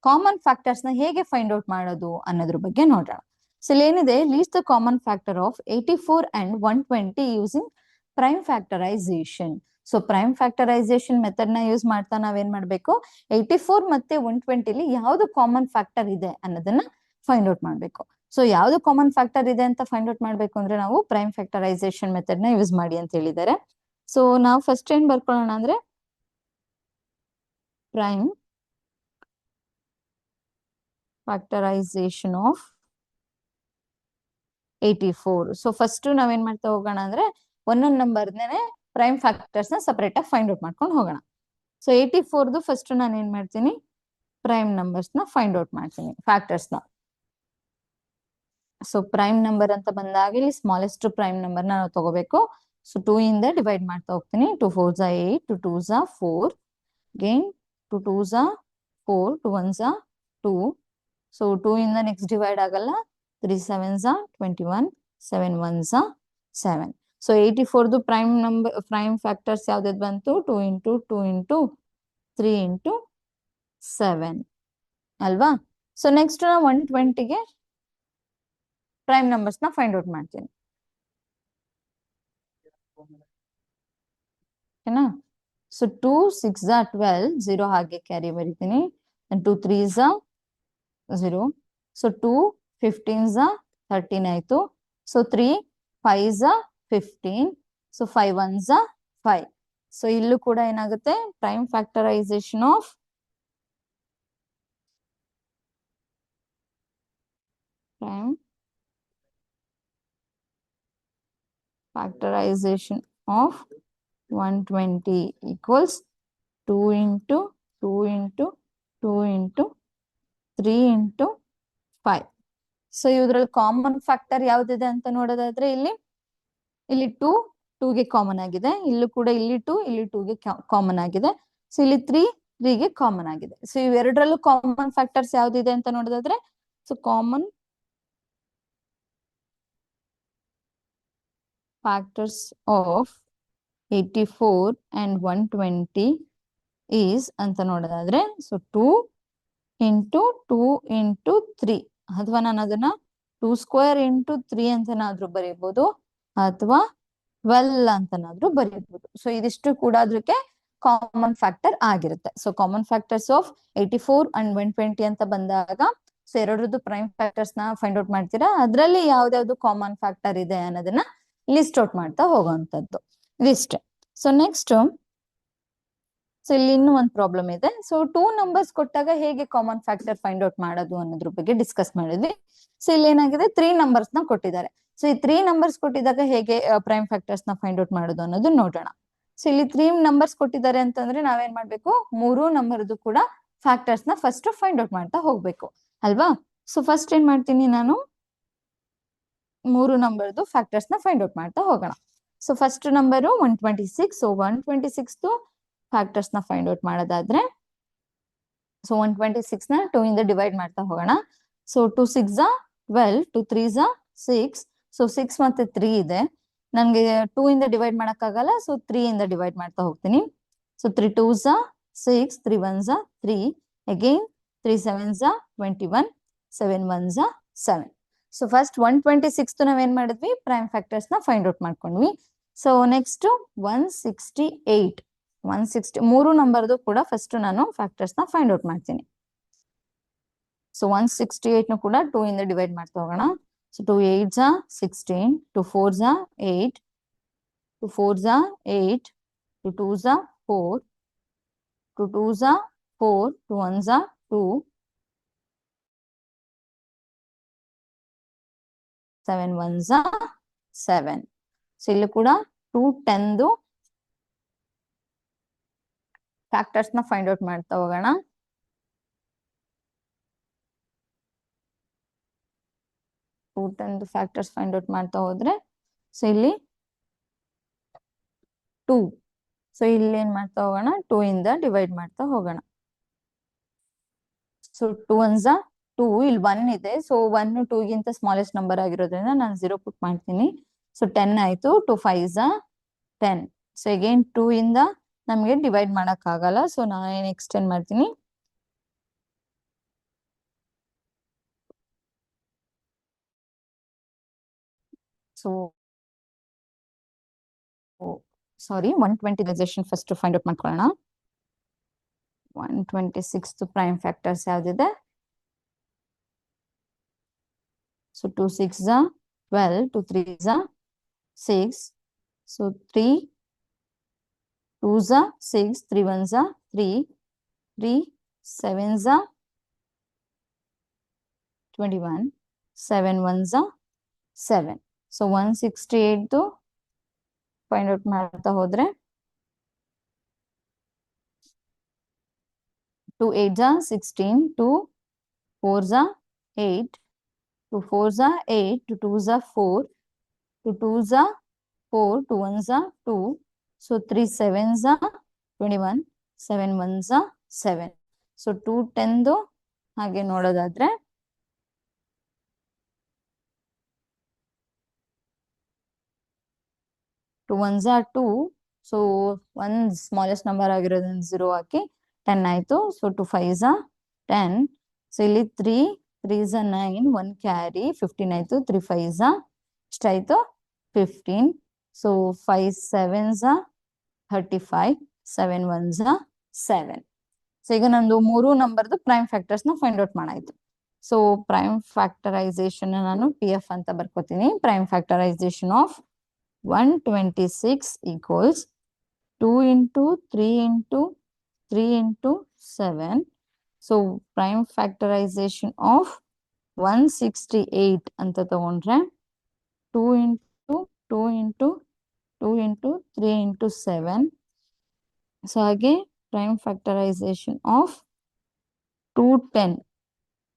A: ಕಾಮನ್ ಫ್ಯಾಕ್ಟರ್ಸ್ ನ ಹೇಗೆ ಫೈಂಡ್ ಔಟ್ ಮಾಡೋದು ಅನ್ನೋದ್ರ ಬಗ್ಗೆ ನೋಡೋಣ. ಸೊ ಇಲ್ಲಿ ಏನಿದೆ, list the common factor of 84 and 120 using prime factorisation. So prime factorisation method ನ ಯೂಸ್ ಮಾಡ್ತಾ ನಾವೇನ್ ಮಾಡ್ಬೇಕು, 84 ಮತ್ತೆ 120 ಯಾವ್ದು ಕಾಮನ್ ಫ್ಯಾಕ್ಟರ್ ಇದೆ ಅನ್ನೋದನ್ನ ಫೈಂಡ್ ಔಟ್ ಮಾಡ್ಬೇಕು. ಸೊ ಯಾವ್ದು ಕಾಮನ್ ಫ್ಯಾಕ್ಟರ್ ಇದೆ ಅಂತ ಫೈಂಡ್ ಔಟ್ ಮಾಡ್ಬೇಕು ಅಂದ್ರೆ ನಾವು ಪ್ರೈಮ್ ಫ್ಯಾಕ್ಟರೈಸೇಷನ್ ಮೆಥಡ್ ನ ಯೂಸ್ ಮಾಡಿ ಅಂತ ಹೇಳಿದ್ದಾರೆ. ಸೊ ನಾವು ಫಸ್ಟ್ ಏನ್ ಬರ್ಕೊಳ್ಳೋಣ ಅಂದ್ರೆ prime factorization of 84. So first ನಾವೇನ್ ಮಾಡ್ತಾ ಹೋಗೋಣ ಅಂದ್ರೆ ಒಂದೊಂದು ನಂಬರ್ನೇ ಪ್ರೈಮ್ ಫ್ಯಾಕ್ಟರ್ಸ್ ನ ಸಪರೇಟ್ ಆಗಿ ಫೈಂಡ್ ಔಟ್ ಮಾಡ್ಕೊಂಡು ಹೋಗೋಣ. ಸೊ 84ದು ಫಸ್ಟ್ ನಾನು ಏನ್ ಮಾಡ್ತೀನಿ, ಪ್ರೈಮ್ ನಂಬರ್ಸ್ ನ ಫೈಂಡ್ ಔಟ್ ಮಾಡ್ತೀನಿ, ಫ್ಯಾಕ್ಟರ್ಸ್ ನ. ಸೊ ಪ್ರೈಮ್ ನಂಬರ್ ಅಂತ ಬಂದಾಗ ಇಲ್ಲಿ ಸ್ಮಾಲೆಸ್ಟ್ ಪ್ರೈಮ್ ನಂಬರ್ ನಾವು ತಗೋಬೇಕು. ಸೊ 2 ಇಂದ ಡಿವೈಡ್ ಮಾಡ್ತಾ ಹೋಗ್ತೀನಿ. 2 4 8, 2 2 4, again 2 2s are 4, 2 1s are 2. So 2 ಇಂದ next divide ಆಗಲ್ಲ. 3 7s are 21, 7 1s are 7. So 84ದು ಪ್ರೈಮ್ ಫ್ಯಾಕ್ಟರ್ಸ್ ಯಾವ್ದು ಬಂತು? 2 into 2 into 3 into 7 ಅಲ್ವಾ? ಸೊ ನೆಕ್ಸ್ಟ್ ನಾ 120ಗೆ ಪ್ರೈಮ್ ನಂಬರ್ಸ್ ನ ಫೈಂಡ್ ಔಟ್ ಮಾಡ್ತೀನಿ. ಓಕೆನಾ? ಸೊ 2 6 are 12, 0 ಹಾಗೆ ಕ್ಯಾರಿ ಬರೀತೀನಿ. 2 3s are 0. So 2 15s are 13 ಆಯ್ತು. So 3 5s are 15. So 5 1s are 5. So ಇಲ್ಲೂ ಕೂಡ ಏನಾಗುತ್ತೆ? Prime factorization of prime factorization of 120 equals 2 into 2 into 2 into 3 into 5. So ಇದ್ರಲ್ಲಿ ಕಾಮನ್ ಫ್ಯಾಕ್ಟರ್ ಯಾವ್ದಿದೆ ಅಂತ ನೋಡೋದಾದ್ರೆ ಇಲ್ಲಿ 2 2ಗೆ ಕಾಮನ್ ಆಗಿದೆ. ಇಲ್ಲೂ ಕೂಡ ಇಲ್ಲಿ 2 ಇಲ್ಲಿ 2ಗೆ ಕಾಮನ್ ಆಗಿದೆ. ಸೊ ಇಲ್ಲಿ 3 3ಗೆ ಕಾಮನ್ ಆಗಿದೆ. ಸೊ ಇವೆರಡರಲ್ಲೂ ಕಾಮನ್ ಫ್ಯಾಕ್ಟರ್ಸ್ ಯಾವ್ದಿದೆ ಅಂತ ನೋಡೋದಾದ್ರೆ, so common factors of 84 and 120 is ಅಂತ ನೋಡೋದಾದ್ರೆ, ಸೊ 2 into 2 into 3 ಅಥವಾ ನಾನು ಅದನ್ನ 2 square into 3 ಅಂತನಾದ್ರೂ ಬರೀಬಹುದು, ಅಥವಾ 12 ಅಂತನಾದ್ರೂ ಬರೀಬಹುದು. ಸೊ ಇದಿಷ್ಟು ಕೂಡ ಅದಕ್ಕೆ ಕಾಮನ್ ಫ್ಯಾಕ್ಟರ್ ಆಗಿರುತ್ತೆ. So common factors of 84 and 120 ಅಂತ ಬಂದಾಗ, ಸೊ ಎರಡರದ್ದು ಪ್ರೈಮ್ ಫ್ಯಾಕ್ಟರ್ಸ್ ನ ಫೈಂಡ್ ಔಟ್ ಮಾಡ್ತೀರಾ. ಅದ್ರಲ್ಲಿ ಯಾವ್ದಾವ್ದು ಕಾಮನ್ ಫ್ಯಾಕ್ಟರ್ ಇದೆ ಅನ್ನೋದನ್ನ ಲಿಸ್ಟ್ ಔಟ್ ಮಾಡ್ತಾ ಹೋಗುವಂತದ್ದು ಇದಿಷ್ಟೇ. ಸೊ ನೆಕ್ಸ್ಟ್, ಸೊ ಇಲ್ಲಿ ಇನ್ನೂ ಒಂದು ಪ್ರಾಬ್ಲಮ್ ಇದೆ. ಸೊ 2 ನಂಬರ್ಸ್ ಕೊಟ್ಟಾಗ ಹೇಗೆ ಕಾಮನ್ ಫ್ಯಾಕ್ಟರ್ ಫೈಂಡ್ ಔಟ್ ಮಾಡೋದು ಅನ್ನೋದ್ರ ಬಗ್ಗೆ ಡಿಸ್ಕಸ್ ಮಾಡಿದ್ವಿ. ಸೊ ಇಲ್ಲಿ ಏನಾಗಿದೆ, 3 ನಂಬರ್ಸ್ ನ ಕೊಟ್ಟಿದ್ದಾರೆ. ಸೊ ಈ 3 ನಂಬರ್ಸ್ ಕೊಟ್ಟಿದ್ದಾಗ ಹೇಗೆ ಪ್ರೈಮ್ ಫ್ಯಾಕ್ಟರ್ಸ್ ನ ಫೈಂಡ್ ಔಟ್ ಮಾಡೋದು ಅನ್ನೋದು ನೋಡೋಣ. ಸೊ ಇಲ್ಲಿ 3 ನಂಬರ್ಸ್ ಕೊಟ್ಟಿದ್ದಾರೆ ಅಂತಂದ್ರೆ ನಾವೇನ್ ಮಾಡ್ಬೇಕು? 3 ನಂಬರ್ದು ಕೂಡ ಫ್ಯಾಕ್ಟರ್ಸ್ ನ ಫಸ್ಟ್ ಫೈಂಡ್ ಔಟ್ ಮಾಡ್ತಾ ಹೋಗ್ಬೇಕು ಅಲ್ವಾ? ಸೊ ಫಸ್ಟ್ ಏನ್ ಮಾಡ್ತೀನಿ ನಾನು, 3 ನಂಬರ್ದು ಫ್ಯಾಕ್ಟರ್ಸ್ ನ ಫೈಂಡ್ ಔಟ್ ಮಾಡ್ತಾ ಹೋಗೋಣ. So first number 126. So 126 factors ನ ಫೈಂಡ್ ಔಟ್ ಮಾಡೋದಾದ್ರೆ, ಸೊ 126 ನ 2 ಇಂದ ಡಿವೈಡ್ ಮಾಡ್ತಾ ಹೋಗೋಣ. So 2 6 are 12, 2 3s are 6. So 6 ಮತ್ತೆ 3 ಇದೆ, ನನ್ಗೆ 2 ಇಂದ ಡಿವೈಡ್ ಮಾಡಕ್ಕಾಗಲ್ಲ. ಸೊ 3 ಇಂದ ಡಿವೈಡ್ ಮಾಡ್ತಾ ಹೋಗ್ತೀನಿ. So 3 2s are 6, 3 1s are 3, again 3 7s are 21, 7 1s are 7. So first 126 ನಾವೇನ್ ಮಾಡಿದ್ವಿ? ಪ್ರೈಮ್ ಫ್ಯಾಕ್ಟರ್ಸ್ ನ ಫೈಂಡ್ ಔಟ್ ಮಾಡ್ಕೊಂಡ್ವಿ. ಸೊ ನೆಕ್ಸ್ಟ್ 168, 160 3 ನಂಬರ್ದು ಕೂಡ ಫಸ್ಟ್ ನಾನು ಫ್ಯಾಕ್ಟರ್ಸ್ ನ ಫೈಂಡ್ ಔಟ್ ಮಾಡ್ತೀನಿ. ಸೊ 168 ನು ಕೂಡ 2 ಇಂದ ಡಿವೈಡ್ ಮಾಡ್ತಾ ಹೋಗೋಣ. So 2 8s are 16, 2 4s are 8, 2 4s are 8, 2 2s are 4, 2 2s are 4, 2 1s are 2, 7 1s are 7. So ಇಲ್ಲಿ ಕೂಡ 2 10ದು ಫ್ಯಾಕ್ಟರ್ಸ್ ನ ಫೈಂಡ್ ಔಟ್ ಮಾಡ್ತಾ ಹೋಗೋಣ. ಫ್ಯಾಕ್ಟರ್ಸ್ ಫೈಂಡ್ ಔಟ್ ಮಾಡ್ತಾ ಹೋದ್ರೆ, ಸೊ ಇಲ್ಲಿ 2. ಸೊ ಇಲ್ಲಿ ಏನ್ ಮಾಡ್ತಾ ಹೋಗೋಣ? 2 ಇಂದ ಡಿವೈಡ್ ಮಾಡ್ತಾ ಹೋಗೋಣ. ಸೊ 2 1s are 2, ಇಲ್ಲಿ 1 ಇದೆ. ಸೊ 1 2 ಗಿಂತ ಸ್ಮಾಲೆಸ್ಟ್ ನಂಬರ್ ಆಗಿರೋದ್ರಿಂದ ನಾನು 0 ಪುಟ್ ಮಾಡ್ತೀನಿ. ಸೊ 10 ಆಯ್ತು. 2 5s are 10. ಸೊ ಅಗೇನ್ 2 ಇಂದ ನಮ್ಗೆ ಡಿವೈಡ್ ಮಾಡಕ್ ಆಗಲ್ಲ. ಸೊ ನಾನು ನೆಕ್ಸ್ಟ್ ಏನ್ ಮಾಡ್ತೀನಿ? So sorry 120 first find out ಮಾಡ್ಕೊಳ್ಳೋಣ. 126 ಪ್ರೈಮ್ ಫ್ಯಾಕ್ಟರ್ಸ್ ಯಾವ್ದಿದೆ? So 2 6s are 12, 2 3s are 6. So 3 2s are 6, 3 1s are 3, 3 7s are 21, 7 1s are 7. So 168 find out ಮಾಡ್ತಾ ಹೋದ್ರೆ, 2 8s are 16, 2 4s are 8, 2 4s are 8, 2 2s are 4, 2 2s are 4, 2 1s are 2. So 3 7s are 21, 7 1s 7. So 2 10 ಹಾಗೆ ನೋಡೋದಾದ್ರೆ 2 1s 2. So 1 smallest number ಆಗಿರೋದ್ರಿಂದ 0 ಹಾಕಿ 10 ಆಯ್ತು. So 2 5s 10. So ಇಲ್ಲಿ 3 3s 9, 1 carry 15 ಆಯ್ತು. 3 5s ಎಷ್ಟಾಯ್ತು 15. So 5 7s 35, 7 1s 7. So ಈಗ ನಂದು 3 ನಂಬರ್ದು ಪ್ರೈಮ್ ಫ್ಯಾಕ್ಟರ್ಸ್ ನ ಫೈಂಡ್ ಔಟ್ ಮಾಡಾಯ್ತು. ಸೊ ಪ್ರೈಮ್ ಫ್ಯಾಕ್ಟರೈಸೇಷನ್ ನಾನು PF ಅಂತ ಬರ್ಕೋತೀನಿ. Prime factorization of 126 equals 2 into 3 into 3 into 7. So prime factorization of 168 ಅಂತ ತಗೊಂಡ್ರೆ 2 into 2 into 2 into 3 into 7. So ಹಾಗೆ prime factorization of 210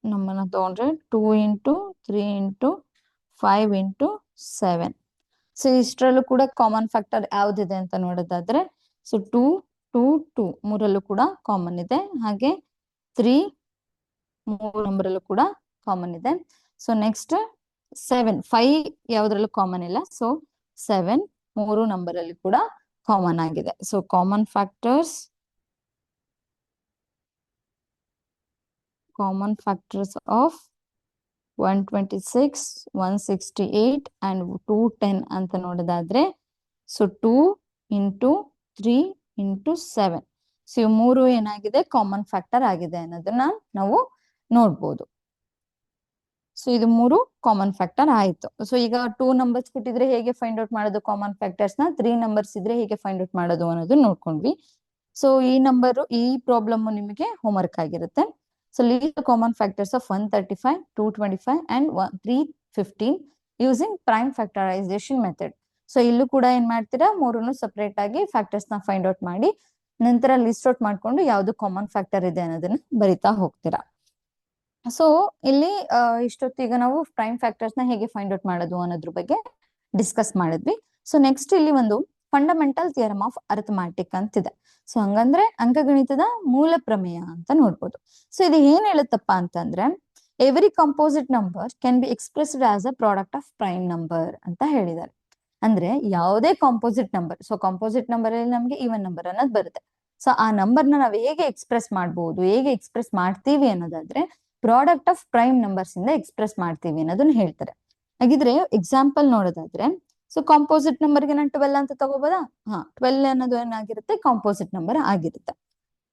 A: ನಮ್ಮನ್ನ ತಗೊಂಡ್ರೆ 2 into 3 into 5 into 7. ಸೊ ಇಷ್ಟರಲ್ಲೂ ಕೂಡ ಕಾಮನ್ ಫ್ಯಾಕ್ಟರ್ ಯಾವ್ದಿದೆ ಅಂತ ನೋಡೋದಾದ್ರೆ ಸೊ 2 2 2 ಮೂರಲ್ಲೂ ಕೂಡ ಕಾಮನ್ ಇದೆ. ಹಾಗೆ 3 ಮೂರು ನಂಬರಲ್ಲೂ ಕೂಡ ಕಾಮನ್ ಇದೆ. ಸೊ ನೆಕ್ಸ್ಟ್ 7 5 ಯಾವ್ದ್ರಲ್ಲೂ ಕಾಮನ್ ಇಲ್ಲ. ಸೊ 7 ಮೂರು ನಂಬರ್ ಅಲ್ಲಿ ಕೂಡ ಕಾಮನ್ ಆಗಿದೆ. So common factors of 126, 168 and 210 ಅಂತ ನೋಡೋದಾದ್ರೆ ಸೊ 2 into 3 into 7. ಸೊ ಇವು ಮೂರು ಏನಾಗಿದೆ ಕಾಮನ್ ಫ್ಯಾಕ್ಟರ್ ಆಗಿದೆ ಅನ್ನೋದನ್ನ ನಾವು ನೋಡ್ಬೋದು. ಸೊ ಇದು ಮೂರು ಕಾಮನ್ ಫ್ಯಾಕ್ಟರ್ ಆಯ್ತು. ಸೊ ಈಗ 2 ನಂಬರ್ಸ್ ಕೊಟ್ಟಿದ್ರೆ ಹೇಗೆ ಫೈಂಡ್ ಔಟ್ ಮಾಡೋದು ಕಾಮನ್ ಫ್ಯಾಕ್ಟರ್ಸ್ ನ, 3 ನಂಬರ್ಸ್ ಇದ್ರೆ ಹೇಗೆ ಫೈಂಡ್ ಔಟ್ ಮಾಡೋದು ಅನ್ನೋದು ನೋಡ್ಕೊಂಡ್ವಿ. ಸೊ ಈ ಪ್ರಾಬ್ಲಮ್ ನಿಮಗೆ ಹೋಮ್ವರ್ಕ್ ಆಗಿರುತ್ತೆ. So leave the common factors of 135, 225 and 315 using prime factorization method. So ಇಲ್ಲೂ ಕೂಡ ಏನ್ ಮಾಡ್ತೀರಾ, ಮೂರನ್ನು ಸಪರೇಟ್ ಆಗಿ ಫ್ಯಾಕ್ಟರ್ಸ್ ನ ಫೈಂಡ್ ಔಟ್ ಮಾಡಿ ನಂತರ ಲಿಸ್ಟ್ ಔಟ್ ಮಾಡ್ಕೊಂಡು ಯಾವ್ದು ಕಾಮನ್ ಫ್ಯಾಕ್ಟರ್ ಇದೆ ಅನ್ನೋದನ್ನ ಬರಿತಾ ಹೋಗ್ತೀರಾ. ಸೊ ಇಲ್ಲಿ ಇಷ್ಟೊತ್ತಿಗೆ ನಾವು ಪ್ರೈಮ್ ಫ್ಯಾಕ್ಟರ್ಸ್ ನ ಹೇಗೆ ಫೈಂಡ್ ಔಟ್ ಮಾಡೋದು ಅನ್ನೋದ್ರ ಬಗ್ಗೆ ಡಿಸ್ಕಸ್ ಮಾಡಿದ್ವಿ. ಸೊ ನೆಕ್ಸ್ಟ್ ಇಲ್ಲಿ ಒಂದು ಫಂಡಮೆಂಟಲ್ ಥಿಯರಮ್ ಆಫ್ ಅರ್ಥಮ್ಯಾಟಿಕ್ ಅಂತಿದೆ. ಸೊ ಹಂಗಂದ್ರೆ ಅಂಕಗಣಿತದ ಮೂಲ ಪ್ರಮೇಯ ಅಂತ ನೋಡ್ಬೋದು. ಸೊ ಇದು ಏನ್ ಹೇಳುತ್ತಪ್ಪ ಅಂತಂದ್ರೆ every composite number can be expressed as a product of prime number ಅಂತ ಹೇಳಿದ್ದಾರೆ. ಅಂದ್ರೆ ಯಾವುದೇ composite number, so composite number ಅಲ್ಲಿ ನಮ್ಗೆ ಈವನ್ ನಂಬರ್ ಅನ್ನೋದು ಬರುತ್ತೆ. ಸೊ ಆ ನಂಬರ್ ನ ನಾವು ಹೇಗೆ ಎಕ್ಸ್ಪ್ರೆಸ್ ಮಾಡ್ಬೋದು, ಹೇಗೆ ಎಕ್ಸ್ಪ್ರೆಸ್ ಮಾಡ್ತೀವಿ ಅನ್ನೋದಾದ್ರೆ ಪ್ರಾಡಕ್ಟ್ ಆಫ್ ಪ್ರೈಮ್ ನಂಬರ್ಸ್ ಇಂದ ಎಕ್ಸ್ಪ್ರೆಸ್ ಮಾಡ್ತೀವಿ ಅನ್ನೋದನ್ನ ಹೇಳ್ತಾರೆ. ಹಾಗಿದ್ರೆ ಎಕ್ಸಾಂಪಲ್ ನೋಡೋದಾದ್ರೆ ಸೊ ಕಾಂಪೋಸಿಟ್ ನಂಬರ್ ಗೆ ನಾನು 12 ಅಂತ ತಗೋಬೋದಾ? 12 ಅನ್ನೋದು ಏನಾಗಿರುತ್ತೆ ಕಾಂಪೋಸಿಟ್ ನಂಬರ್ ಆಗಿರುತ್ತೆ.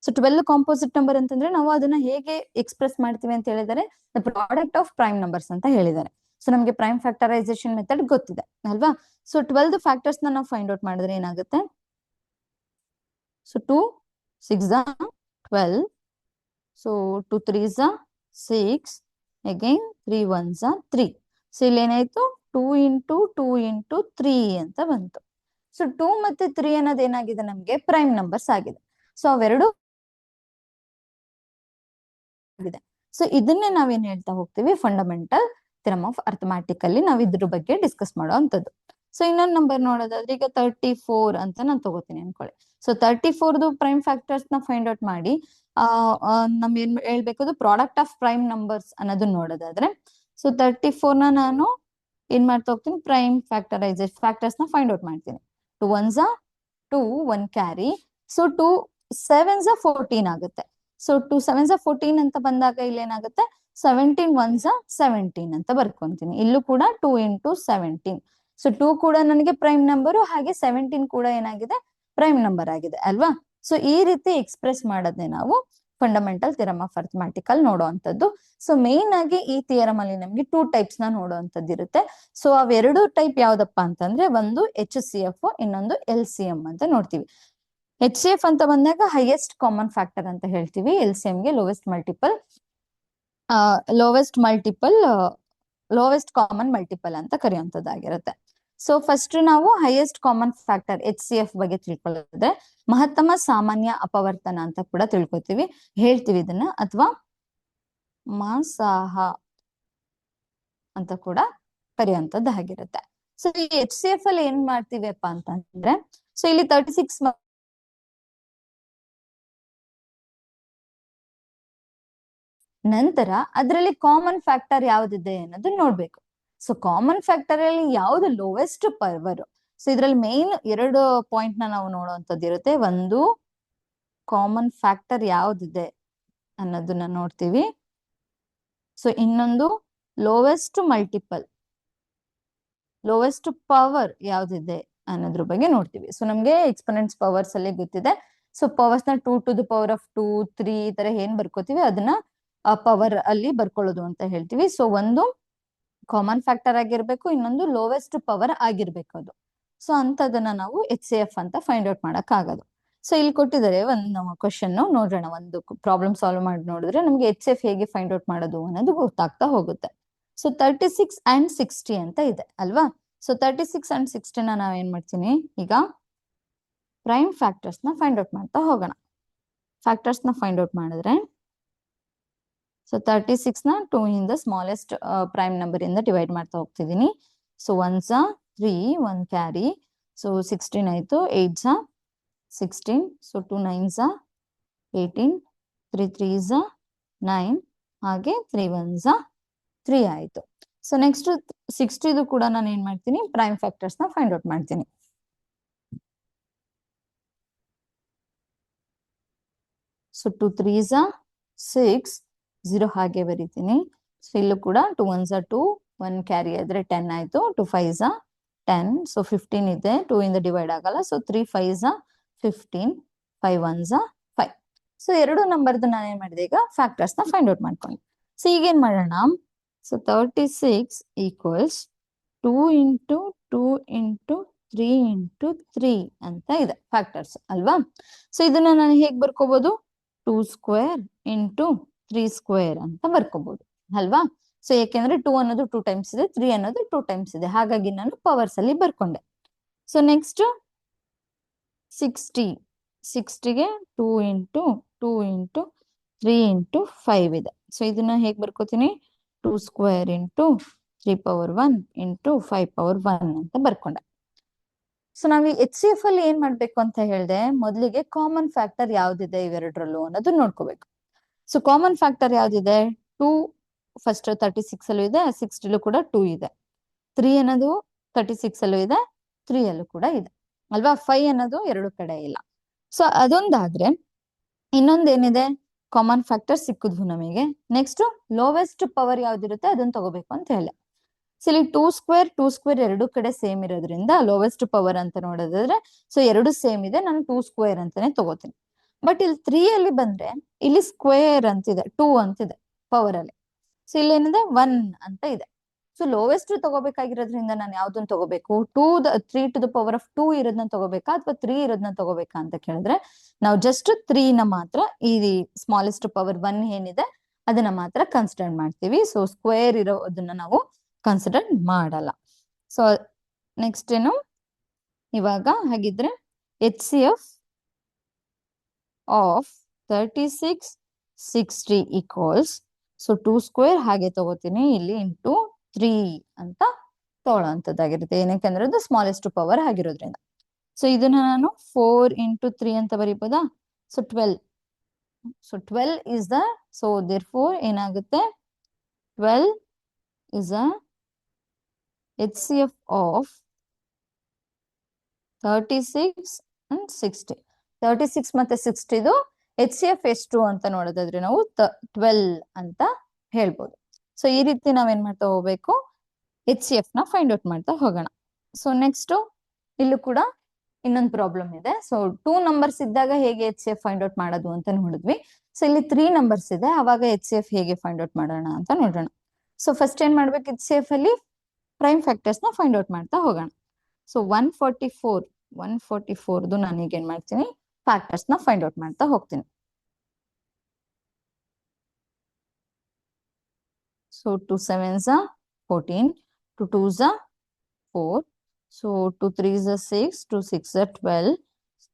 A: ಸೊ 12 ಕಾಂಪೋಸಿಟ್ ನಂಬರ್ ಅಂತಂದ್ರೆ ನಾವು ಅದನ್ನ ಹೇಗೆ ಎಕ್ಸ್ಪ್ರೆಸ್ ಮಾಡ್ತೀವಿ ಅಂತ ಹೇಳಿದರೆ the product of prime numbers ಅಂತ ಹೇಳಿದ್ದಾರೆ. ಸೊ ನಮ್ಗೆ ಪ್ರೈಮ್ ಫ್ಯಾಕ್ಟರೈಸೇಷನ್ ಮೆಥಡ್ ಗೊತ್ತಿದೆ ಅಲ್ವಾ? ಸೊ 12 ಫ್ಯಾಕ್ಟರ್ಸ್ ನಾವು ಫೈಂಡ್ ಔಟ್ ಮಾಡಿದ್ರೆ ಏನಾಗುತ್ತೆ, so 2 6 12, so 2 3s 6, again 3 1s 3. So ಇಲ್ಲಿ ಏನಾಯ್ತು 2 into 2 into 3 ಅಂತ ಬಂತು. ಸೊ 2 ಮತ್ತೆ 3 ಅನ್ನೋದು ಏನಾಗಿದೆ ನಮ್ಗೆ ಪ್ರೈಮ್ ನಂಬರ್ಸ್ ಆಗಿದೆ. ಸೊ ಅವೆರಡು ಆಗಿದೆ. ಸೊ ಇದನ್ನೇ ನಾವೇನ್ ಹೇಳ್ತಾ ಹೋಗ್ತೀವಿ ಫಂಡಮೆಂಟಲ್ ಥಿಯರಮ್ ಆಫ್ ಅರ್ಥಮ್ಯಾಟಿಕ್ ಅಲ್ಲಿ ನಾವು ಇದ್ರ ಬಗ್ಗೆ ಡಿಸ್ಕಸ್ ಮಾಡೋ ಅಂತದ್ದು. ಸೊ ಇನ್ನೊಂದು ನಂಬರ್ ನೋಡೋದಾದ್ರೆ ಈಗ 34 ಅಂತ ನಾನು ತಗೋತೀನಿ ಅನ್ಕೊಳ್ಳಿ. ಸೊ 34ದು ಪ್ರೈಮ್ ಫ್ಯಾಕ್ಟರ್ಸ್ ನ ಫೈಂಡ್ ಔಟ್ ಮಾಡಿ ನಮ್ ಏನ್ ಹೇಳ್ಬೇಕು ಪ್ರಾಡಕ್ಟ್ ಆಫ್ ಪ್ರೈಮ್ ನಂಬರ್ಸ್ ಅನ್ನೋದನ್ನ ನೋಡೋದಾದ್ರೆ ಸೊ 34 ನ ನಾನು ಏನ್ ಮಾಡ್ತಾ ಹೋಗ್ತೀನಿ, ಪ್ರೈಮ್ ಫ್ಯಾಕ್ಟರ್ಸ್ ನ ಫೈಂಡ್ ಔಟ್ ಮಾಡ್ತೀನಿ. 2 1s 2, 1 ಕ್ಯಾರಿ. ಸೊ 2 7s 14 ಆಗುತ್ತೆ. ಸೊ 2 7s 14 ಅಂತ ಬಂದಾಗ ಇಲ್ಲಿ ಏನಾಗುತ್ತೆ 17 1s 17 ಅಂತ ಬರ್ಕೊಂತೀನಿ. ಇಲ್ಲೂ ಕೂಡ 2 into 17. ಸೊ 2 ಕೂಡ ನನಗೆ ಪ್ರೈಮ್ ನಂಬರ್, ಹಾಗೆ 17 ಕೂಡ ಏನಾಗಿದೆ ಪ್ರೈಮ್ ನಂಬರ್ ಆಗಿದೆ ಅಲ್ವಾ? ಸೊ ಈ ರೀತಿ ಎಕ್ಸ್ಪ್ರೆಸ್ ಮಾಡೋದೇ ನಾವು ಫಂಡಮೆಂಟಲ್ ಥಿಯರಮ್ ಆಫ್ ಅರ್ಥಮ್ಯಾಟಿಕ್ ಅಲ್ಲಿ ನೋಡುವಂತದ್ದು. ಸೊ ಮೇನ್ ಆಗಿ ಈ ಥಿಯರಮ್ ಅಲ್ಲಿ ನಮ್ಗೆ 2 ಟೈಪ್ಸ್ ನ ನೋಡುವಂತದ್ದು ಇರುತ್ತೆ. ಸೊ ಅವೆರಡು ಟೈಪ್ ಯಾವ್ದಪ್ಪ ಅಂತಂದ್ರೆ ಒಂದು HCF, ಇನ್ನೊಂದು LCM ಅಂತ ನೋಡ್ತೀವಿ. HCF ಅಂತ ಬಂದಾಗ ಹೈಯೆಸ್ಟ್ ಕಾಮನ್ ಫ್ಯಾಕ್ಟರ್ ಅಂತ ಹೇಳ್ತೀವಿ. LCM ಗೆ ಲೋವೆಸ್ಟ್ ಕಾಮನ್ ಮಲ್ಟಿಪಲ್ ಅಂತ ಕರೆಯುವಂತದ್ದಾಗಿರುತ್ತೆ. ಸೊ ಫಸ್ಟ್ ನಾವು ಹೈಯೆಸ್ಟ್ ಕಾಮನ್ ಫ್ಯಾಕ್ಟರ್ HCF ಬಗ್ಗೆ ತಿಳ್ಕೊಳ್ಳೋದ್ರೆ ಮಹತ್ತಮ ಸಾಮಾನ್ಯ ಅಪವರ್ತನ ಅಂತ ಕೂಡ ತಿಳ್ಕೊತೀವಿ, ಹೇಳ್ತೀವಿ ಇದನ್ನ, ಅಥವಾ ಮಸಾಹ ಅಂತ ಕೂಡ ಕರೆಯುವಂತದ್ದಾಗಿರುತ್ತೆ. ಸೊ ಈ HCF ಅಲ್ಲಿ ಏನ್ ಮಾಡ್ತೀವಿಪ್ಪ ಅಂತಂದ್ರೆ ಸೊ ಇಲ್ಲಿ 36 ನಂತರ ಅದರಲ್ಲಿ ಕಾಮನ್ ಫ್ಯಾಕ್ಟರ್ ಯಾವ್ದಿದೆ ಅನ್ನೋದು ನೋಡ್ಬೇಕು. ಸೊ ಕಾಮನ್ ಫ್ಯಾಕ್ಟರ್ ಅಲ್ಲಿ ಯಾವ್ದು ಲೋವೆಸ್ಟ್ ಪವರ್. ಸೊ ಇದ್ರಲ್ಲಿ ಮೇನ್ ಎರಡು ಪಾಯಿಂಟ್ ನಾವು ನೋಡುವಂತದ್ದು ಇರುತ್ತೆ. ಒಂದು ಕಾಮನ್ ಫ್ಯಾಕ್ಟರ್ ಯಾವ್ದಿದೆ ಅನ್ನೋದನ್ನ ನೋಡ್ತೀವಿ. ಸೊ ಇನ್ನೊಂದು ಲೋವೆಸ್ಟ್ ಮಲ್ಟಿಪಲ್, ಲೋವೆಸ್ಟ್ ಪವರ್ ಯಾವ್ದಿದೆ ಅನ್ನೋದ್ರ ಬಗ್ಗೆ ನೋಡ್ತೀವಿ. ಸೊ ನಮ್ಗೆ ಎಕ್ಸ್ಪೋನೆಂಟ್ಸ್ ಪವರ್ಸ್ ಅಲ್ಲಿ ಗೊತ್ತಿದೆ. ಸೊ ಪವರ್ಸ್ ನ 2 to the power of 2, 3 ಈ ತರ ಏನ್ ಬರ್ಕೋತೀವಿ ಅದನ್ನ ಪವರ್ ಅಲ್ಲಿ ಬರ್ಕೊಳ್ಳೋದು ಅಂತ ಹೇಳ್ತೀವಿ. ಸೊ ಒಂದು ಕಾಮನ್ ಫ್ಯಾಕ್ಟರ್ ಆಗಿರ್ಬೇಕು, ಇನ್ನೊಂದು ಲೋವೆಸ್ಟ್ ಪವರ್ ಆಗಿರ್ಬೇಕು ಅದು. ಸೊ ಅಂತದನ್ನ ನಾವು HCF ಅಂತ ಫೈಂಡ್ ಔಟ್ ಮಾಡಕ್ ಆಗೋದು. ಸೊ ಇಲ್ಲಿ ಕೊಟ್ಟಿದ್ದಾರೆ ಒಂದು ಕ್ವಶನ್ ನೋಡೋಣ. ಒಂದು ಪ್ರಾಬ್ಲಮ್ ಸಾಲ್ವ್ ಮಾಡಿ ನೋಡಿದ್ರೆ ನಮ್ಗೆ HCF ಹೇಗೆ ಫೈಂಡ್ ಔಟ್ ಮಾಡೋದು ಅನ್ನೋದು ಗೊತ್ತಾಗ್ತಾ ಹೋಗುತ್ತೆ. ಸೊ 36 and 60 ಅಂತ ಇದೆ ಅಲ್ವಾ. ಸೊ 36 and 60 ನಾವ್ ಏನ್ ಮಾಡ್ತೀನಿ ಈಗ ಪ್ರೈಮ್ ಫ್ಯಾಕ್ಟರ್ಸ್ ನ ಫೈಂಡ್ ಔಟ್ ಮಾಡ್ತಾ ಹೋಗೋಣ. ಫ್ಯಾಕ್ಟರ್ಸ್ ನ ಫೈಂಡ್ ಔಟ್ ಮಾಡಿದ್ರೆ ಸೊ 36 ನ 2 ಇಂದ ಸ್ಮಾಲೆಸ್ಟ್ ಪ್ರೈಮ್ ನಂಬರ್ ಇಂದ ಡಿವೈಡ್ ಮಾಡ್ತಾ ಹೋಗ್ತಿದೀನಿ. So 1s 3, 1 carry. ಸೊ 16 ಆಯ್ತು. 8s 16. ಸೊ 2 9s 18, 3 3s 9, ಹಾಗೆ 3 1s 3 ಆಯ್ತು. ಸೊ ನೆಕ್ಸ್ಟ್ 60 ಕೂಡ ನಾನು ಏನ್ ಮಾಡ್ತೀನಿ ಪ್ರೈಮ್ ಫ್ಯಾಕ್ಟರ್ಸ್ ನ ಫೈಂಡ್ ಔಟ್ ಮಾಡ್ತೀನಿ. ಸೊ 2 3s 6, 0 ಹಾಗೆ ಬರೀತೀನಿ. ಸೊ ಇಲ್ಲೂ ಕೂಡ 2 1s 2, 1 ಕ್ಯಾರಿ ಆದ್ರೆ 10 ಆಯ್ತು. 2 5s 10. ಸೊ 15 ಇದೆ, 2 ಇಂದ ಡಿವೈಡ್ ಆಗಲ್ಲ. So 3 5s 15, 5 1s 5. ಸೊ ಎರಡು ನಂಬರ್ದು ನಾನು ಏನ್ ಮಾಡಿದೆ ಈಗ ಫ್ಯಾಕ್ಟರ್ಸ್ ನ ಫೈಂಡ್ ಔಟ್ ಮಾಡ್ಕೊಂಡು. ಸೊ ಈಗ ಏನ್ ಮಾಡೋಣ. So 36 equals 2 into 2 into 3 into 3 ಅಂತ ಇದೆ ಫ್ಯಾಕ್ಟರ್ಸ್ ಅಲ್ವಾ. ಸೊ ಇದನ್ನ ನಾನು ಹೇಗ್ ಬರ್ಕೋಬಹುದು, 2 ಸ್ಕ್ವೇರ್ ಇಂಟು 3 ಸ್ಕ್ವೇರ್ ಅಂತ ಬರ್ಕೋಬಹುದು ಅಲ್ವಾ. ಸೊ ಯಾಕೆಂದ್ರೆ 2 ಅನ್ನೋದು 2 ಟೈಮ್ಸ್ ಇದೆ, 3 ಅನ್ನೋದು 2 ಟೈಮ್ಸ್ ಇದೆ, ಹಾಗಾಗಿ ನಾನು ಪವರ್ಸ್ ಅಲ್ಲಿ ಬರ್ಕೊಂಡೆ. ಸೊ ನೆಕ್ಸ್ಟ್ 60ಗೆ 2 ಇಂಟು 2 ಇಂಟು 3 ಇಂಟು 5 ಇದೆ. ಸೊ ಇದನ್ನ ಹೇಗ್ ಬರ್ಕೋತೀನಿ, 2 square into 3 power 1 into 5 power 1 ಅಂತ ಬರ್ಕೊಂಡೆ. ಸೊ ನಾವ್ ಈ HCF ಅಲ್ಲಿ ಏನ್ ಮಾಡ್ಬೇಕು ಅಂತ ಹೇಳಿದೆ, ಮೊದಲಿಗೆ ಕಾಮನ್ ಫ್ಯಾಕ್ಟರ್ ಯಾವ್ದಿದೆ ಇವೆರಡರಲ್ಲೂ ಅನ್ನೋದು ನೋಡ್ಕೋಬೇಕು. ಸೊ ಕಾಮನ್ ಫ್ಯಾಕ್ಟರ್ ಯಾವ್ದಿದೆ, 2 ಫಸ್ಟ್ 36 ಅಲ್ಲೂ ಇದೆ, 60 ಕೂಡ 2 ಇದೆ. 3 ಅನ್ನೋದು 36 ಅಲ್ಲೂ ಇದೆ, 3 ಅಲ್ಲೂ ಕೂಡ ಇದೆ ಅಲ್ವಾ. 5 ಅನ್ನೋದು ಎರಡು ಕಡೆ ಇಲ್ಲ. ಸೊ ಅದೊಂದಾದ್ರೆ ಇನ್ನೊಂದೇನಿದೆ, ಕಾಮನ್ ಫ್ಯಾಕ್ಟರ್ ಸಿಕ್ಕಿದ್ವು ನಮಗೆ. ನೆಕ್ಸ್ಟ್ ಲೋವೆಸ್ಟ್ ಪವರ್ ಯಾವ್ದಿರುತ್ತೆ ಅದನ್ನ ತಗೋಬೇಕು ಅಂತ ಹೇಳಿ. ಸೊ ಇಲ್ಲಿ 2 ಸ್ಕ್ವೇರ್ ಎರಡು ಕಡೆ ಸೇಮ್ ಇರೋದ್ರಿಂದ ಲೋವೆಸ್ಟ್ ಪವರ್ ಅಂತ ನೋಡೋದಾದ್ರೆ ಸೊ ಎರಡು ಸೇಮ್ ಇದೆ, ನಾನು 2 ಸ್ಕ್ವೇರ್ ಅಂತಾನೆ ತಗೋತೀನಿ. ಬಟ್ ಇಲ್ಲಿ 3 ಅಲ್ಲಿ ಬಂದ್ರೆ ಇಲ್ಲಿ ಸ್ಕ್ವೇರ್ ಅಂತಿದೆ, 2 ಅಂತಿದೆ ಪವರ್ ಅಲ್ಲಿ. ಸೊ ಇಲ್ಲಿ ಏನಿದೆ 1 ಅಂತ ಇದೆ. ಸೊ ಲೋವೆಸ್ಟ್ ತಗೋಬೇಕಾಗಿರೋದ್ರಿಂದ ನಾನು ಯಾವ್ದನ್ನ ತಗೋಬೇಕು, 3 to the power of 2 ಇರೋದನ್ನ ತಗೋಬೇಕಾ ಅಥವಾ 3 ಇರೋದನ್ನ ತಗೋಬೇಕಾ ಅಂತ ಕೇಳಿದ್ರೆ ನಾವು ಜಸ್ಟ್ 3 ನ ಮಾತ್ರ ಈ ಸ್ಮಾಲೆಸ್ಟ್ ಪವರ್ 1 ಏನಿದೆ ಅದನ್ನ ಮಾತ್ರ ಕನ್ಸಿಡರ್ ಮಾಡ್ತೀವಿ. ಸೊ ಸ್ಕ್ವೇರ್ ಇರೋದನ್ನ ನಾವು ಕನ್ಸಿಡರ್ ಮಾಡಲ್ಲ. ಸೊ ನೆಕ್ಸ್ಟ್ ಏನು ಇವಾಗ ಹಾಗಿದ್ರೆ HCF of 36 60 equals so 2 square ಹಾಗೆ ತಗೋತೀನಿ ಇಲ್ಲಿ ಇಂಟು 3 ಅಂತ ತಗೊಳ್ಳೋಂಥದ್ದಾಗಿರುತ್ತೆ. ಏನಕ್ಕೆ ಅಂದ್ರೆ ಅದು ಸ್ಮಾಲೆಸ್ಟ್ ಪವರ್ ಆಗಿರೋದ್ರಿಂದ. ಸೊ ಇದನ್ನ ನಾನು 4 ಇಂಟು 3 ಅಂತ ಬರೀಬೋದಾ. So 12. So 12 is the, so therefore ಏನಾಗುತ್ತೆ, 12 is a HCF of 36 and 60. 36 ಮತ್ತೆ 60 HCF ಎಷ್ಟು ಅಂತ ನೋಡೋದಾದ್ರೆ ನಾವು 12 ಅಂತ ಹೇಳ್ಬೋದು. ಸೊ ಈ ರೀತಿ ನಾವೇನ್ ಮಾಡ್ತಾ ಹೋಗ್ಬೇಕು, HCF ನ ಫೈಂಡ್ ಔಟ್ ಮಾಡ್ತಾ ಹೋಗೋಣ. ಸೊ ನೆಕ್ಸ್ಟ್ ಇಲ್ಲೂ ಕೂಡ ಇನ್ನೊಂದು ಪ್ರಾಬ್ಲಮ್ ಇದೆ. ಸೊ 2 ನಂಬರ್ಸ್ ಇದ್ದಾಗ ಹೇಗೆ HCF ಫೈಂಡ್ ಔಟ್ ಮಾಡೋದು ಅಂತ ನೋಡಿದ್ವಿ. ಸೊ ಇಲ್ಲಿ 3 ನಂಬರ್ಸ್ ಇದೆ, ಅವಾಗ HCF ಹೇಗೆ ಫೈಂಡ್ ಔಟ್ ಮಾಡೋಣ ಅಂತ ನೋಡೋಣ. ಸೊ ಫಸ್ಟ್ ಏನ್ ಮಾಡ್ಬೇಕು, HCF ಅಲ್ಲಿ ಪ್ರೈಮ್ ಫ್ಯಾಕ್ಟರ್ಸ್ ನ ಫೈಂಡ್ ಔಟ್ ಮಾಡ್ತಾ ಹೋಗೋಣ. ಸೊ 144 ನಾನೀಗ ಏನ್ ಮಾಡ್ತೀನಿ, ಫ್ಯಾಕ್ಟರ್ಸ್ ನ ಫೈಂಡ್ ಔಟ್ ಮಾಡ್ತಾ ಹೋಗ್ತೀನಿ. So 2 7s 14, 2 2s 4, so 2 3s 6, 2 6s 12,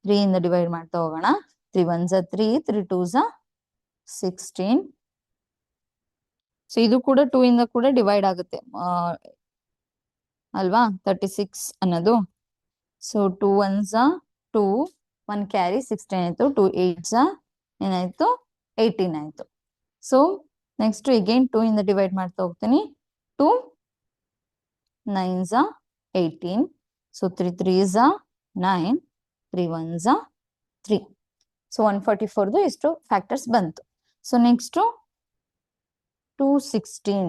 A: 3 ಇಂದ ಡಿವೈಡ್ ಮಾಡ್ತಾ ಹೋಗೋಣ. 3 1s 3, 3 2s 16. ಸೊ ಇದು ಕೂಡ 2 ಇಂದ ಕೂಡ ಡಿವೈಡ್ ಆಗುತ್ತೆ ಅಲ್ವಾ 36 ಅನ್ನೋದು. ಸೊ 2 1s 2, 1 ಕ್ಯಾರಿ 16 ಆಯ್ತು. 2 8s ಏನಾಯ್ತು 18 ಆಯ್ತು. ಸೊ ನೆಕ್ಸ್ಟ್ ಅಗೇನ್ 2 ಇಂದ ಡಿವೈಡ್ ಮಾಡ್ತಾ ಹೋಗ್ತೀನಿ. 2 9s are 18. So 3 3s are 9. 3 1s are 3. So 144 ಇಷ್ಟು ಫ್ಯಾಕ್ಟರ್ಸ್ ಬಂತು. So next 216.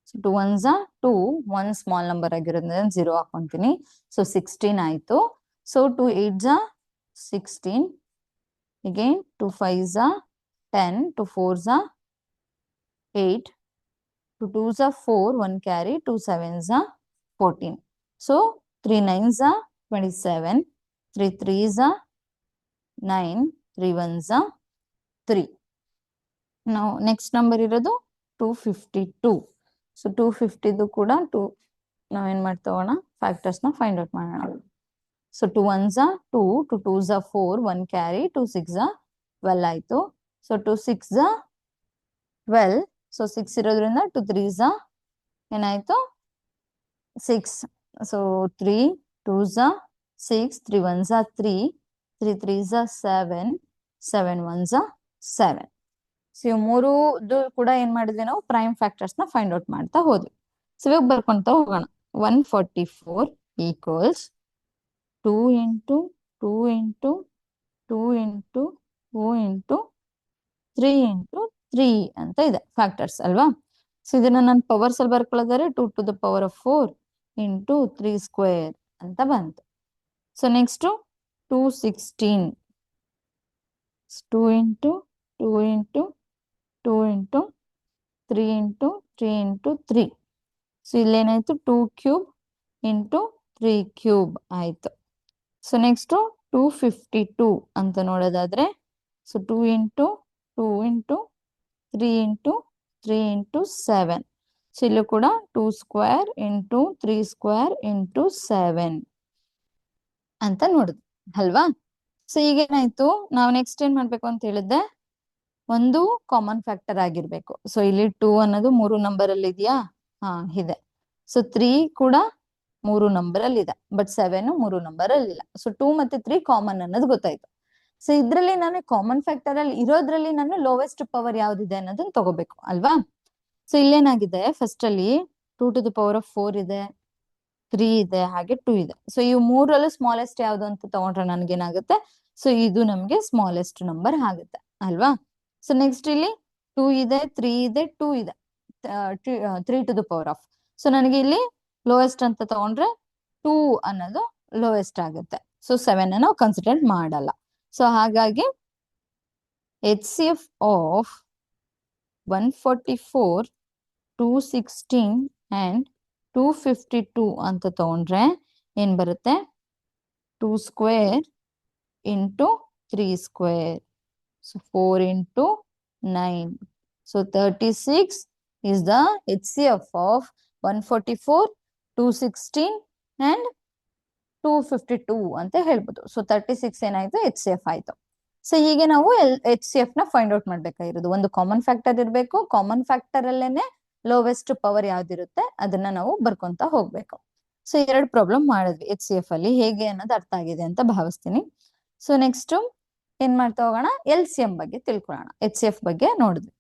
A: So 2 1s are 2. 1 small number ಆಗಿರೋದ್ರಿಂದ 0 ಹಾಕೊಂತೀನಿ. ಸೊ 16 ಆಯ್ತು. So 2 8s are 16. Again 2 5s are 10. 2 4s are 8. 2 2s are 4. 1 carry. 2 7s are 14. So 3 9s are 27. 3 3s are 9. 3 1s are 3. Now next number ಇರೋದು 252. So 250 ಕೂಡ ನಾವೇನ್ ಮಾಡ್ತೋಣ factors ನ find out ಮಾಡೋಣ. So 2 1s are 2. 2 2s are 4. 1 carry. 2 6s are 12 ಆಯ್ತು. So 2 6s are 12. So 6 ಇರೋದ್ರಿಂದ 2 3s are ಏನಾಯ್ತು 6. So 3 2s are 6. 3 1s are 3. 3 3s are 7. 7 1s are 7. So ಇವು ಮೂರು ಕೂಡ ಏನ್ ಮಾಡಿದ್ವಿ ನಾವು ಪ್ರೈಮ್ ಫ್ಯಾಕ್ಟರ್ಸ್ ನ ಫೈಂಡ್ ಔಟ್ ಮಾಡ್ತಾ ಹೋದ್ವಿ. ಸೊ ಇವಾಗ ಬರ್ಕೊಂತ ಹೋಗೋಣ. 144 equals 2 into 2 into 2 into 2 into 3 into 3 ಅಂತ ಇದೆ ಫ್ಯಾಕ್ಟರ್ಸ್ ಅಲ್ವಾ. ಸೊ ಇದನ್ನ ನಾನು ಪವರ್ಸ್ ಅಲ್ಲಿ ಬರ್ಕೊಳ್ಳೋದಾದ್ರೆ 2 to the power of 4 into 3 square ಅಂತ ಬಂತು. So next 216. 2 into 2 into 2 into 3 into 3 into 3. So ಇಲ್ಲೇನಾಯ್ತು 2 ಕ್ಯೂಬ್ ಇಂಟು 3 ಕ್ಯೂಬ್ ಆಯ್ತು. ಸೊ ನೆಕ್ಸ್ಟ್ 252 ಅಂತ ನೋಡೋದಾದ್ರೆ so 2 into 2 into 3 into 3 into 7. So ಇಲ್ಲೂ ಕೂಡ 2 ಸ್ಕ್ವೇರ್ ಇಂಟು 3 ಸ್ಕ್ವೇರ್ ಇಂಟು 7 ಅಂತ ನೋಡುದು ಅಲ್ವಾ. ಸೊ ಈಗೇನಾಯ್ತು ನಾವು ನೆಕ್ಸ್ಟ್ ಏನ್ ಮಾಡ್ಬೇಕು ಅಂತ ಹೇಳಿದ್ದೆ ಒಂದು ಕಾಮನ್ ಫ್ಯಾಕ್ಟರ್ ಆಗಿರ್ಬೇಕು. ಸೊ ಇಲ್ಲಿ 2 ಅನ್ನೋದು 3 ನಂಬರ್ ಅಲ್ಲಿ ಇದೆಯಾ? ಹಾ ಇದೆ. ಸೊ 3 ಕೂಡ 3 ನಂಬರ್ ಅಲ್ಲಿ ಇದೆ, ಬಟ್ 7 3 ನಂಬರ್ ಅಲ್ಲಿ ಇಲ್ಲ. ಸೊ 2 ಮತ್ತೆ 3 ಕಾಮನ್ ಅನ್ನೋದು ಗೊತ್ತಾಯ್ತು. ಸೊ ಇದ್ರಲ್ಲಿ ನಾನು ಕಾಮನ್ ಫ್ಯಾಕ್ಟರ್ ಅಲ್ಲಿ ಇರೋದ್ರಲ್ಲಿ ನಾನು ಲೋವೆಸ್ಟ್ ಪವರ್ ಯಾವ್ದಿದೆ ಅನ್ನೋದನ್ನ ತಗೋಬೇಕು ಅಲ್ವಾ. ಸೊ ಇಲ್ಲೇನಾಗಿದೆ ಫಸ್ಟ್ ಅಲ್ಲಿ 2 to the power of 4 ಇದೆ, 3 ಇದೆ, ಹಾಗೆ 2 ಇದೆ. ಸೊ ಈ ಮೂರಲ್ಲೂ ಸ್ಮಾಲೆಸ್ಟ್ ಯಾವ್ದು ಅಂತ ತಗೊಂಡ್ರೆ ನನ್ಗೇನಾಗುತ್ತೆ, ಸೊ ಇದು ನಮ್ಗೆ ಸ್ಮಾಲೆಸ್ಟ್ ನಂಬರ್ ಆಗುತ್ತೆ ಅಲ್ವಾ. ಸೊ ನೆಕ್ಸ್ಟ್ ಇಲ್ಲಿ 2 ಇದೆ, 3 ಇದೆ, 2 ಇದೆ, 3 to the power of. So ನನಗೆ ಇಲ್ಲಿ ಲೋಯೆಸ್ಟ್ ಅಂತ ತಗೊಂಡ್ರೆ 2 ಅನ್ನೋದು ಲೋಯೆಸ್ಟ್ ಆಗುತ್ತೆ. ಸೊ 7 ನಾವು ಕನ್ಸಿಡರ್ ಮಾಡಲ್ಲ. ಸೊ ಹಾಗಾಗಿ HCF ಆಫ್ 144, 216 and 252 ಅಂತ ತಗೊಂಡ್ರೆ ಏನ್ ಬರುತ್ತೆ 2 square into 3 square. So 4 into 9. So 36 is the HCF of 144, 216 and 252 ಅಂತ ಹೇಳ್ಬೋದು. ಸೊ 36 ಏನಾಯ್ತು HCF ಆಯ್ತು. ಸೊ ಹೀಗೆ ನಾವು HCF ನ ಫೈಂಡ್ ಔಟ್ ಮಾಡ್ಬೇಕಾಗಿರೋದು. ಒಂದು ಕಾಮನ್ ಫ್ಯಾಕ್ಟರ್ ಇರಬೇಕು, ಕಾಮನ್ ಫ್ಯಾಕ್ಟರ್ ಅಲ್ಲೇನೆ ಲೋವೆಸ್ಟ್ ಪವರ್ ಯಾವ್ದಿರುತ್ತೆ ಅದನ್ನ ನಾವು ಬರ್ಕೊಂತ ಹೋಗ್ಬೇಕು. ಸೊ 2 ಪ್ರಾಬ್ಲಮ್ ಮಾಡಿದ್ವಿ HCF ಅಲ್ಲಿ, ಹೇಗೆ ಅನ್ನೋದು ಅರ್ಥ ಆಗಿದೆ ಅಂತ ಭಾವಿಸ್ತೀನಿ. ಸೊ ನೆಕ್ಸ್ಟ್ ಏನ್ ಮಾಡ್ತಾ ಹೋಗೋಣ, LCM ಬಗ್ಗೆ ತಿಳ್ಕೊಳ್ಳೋಣ. HCF ಬಗ್ಗೆ ನೋಡಿದ್ವಿ.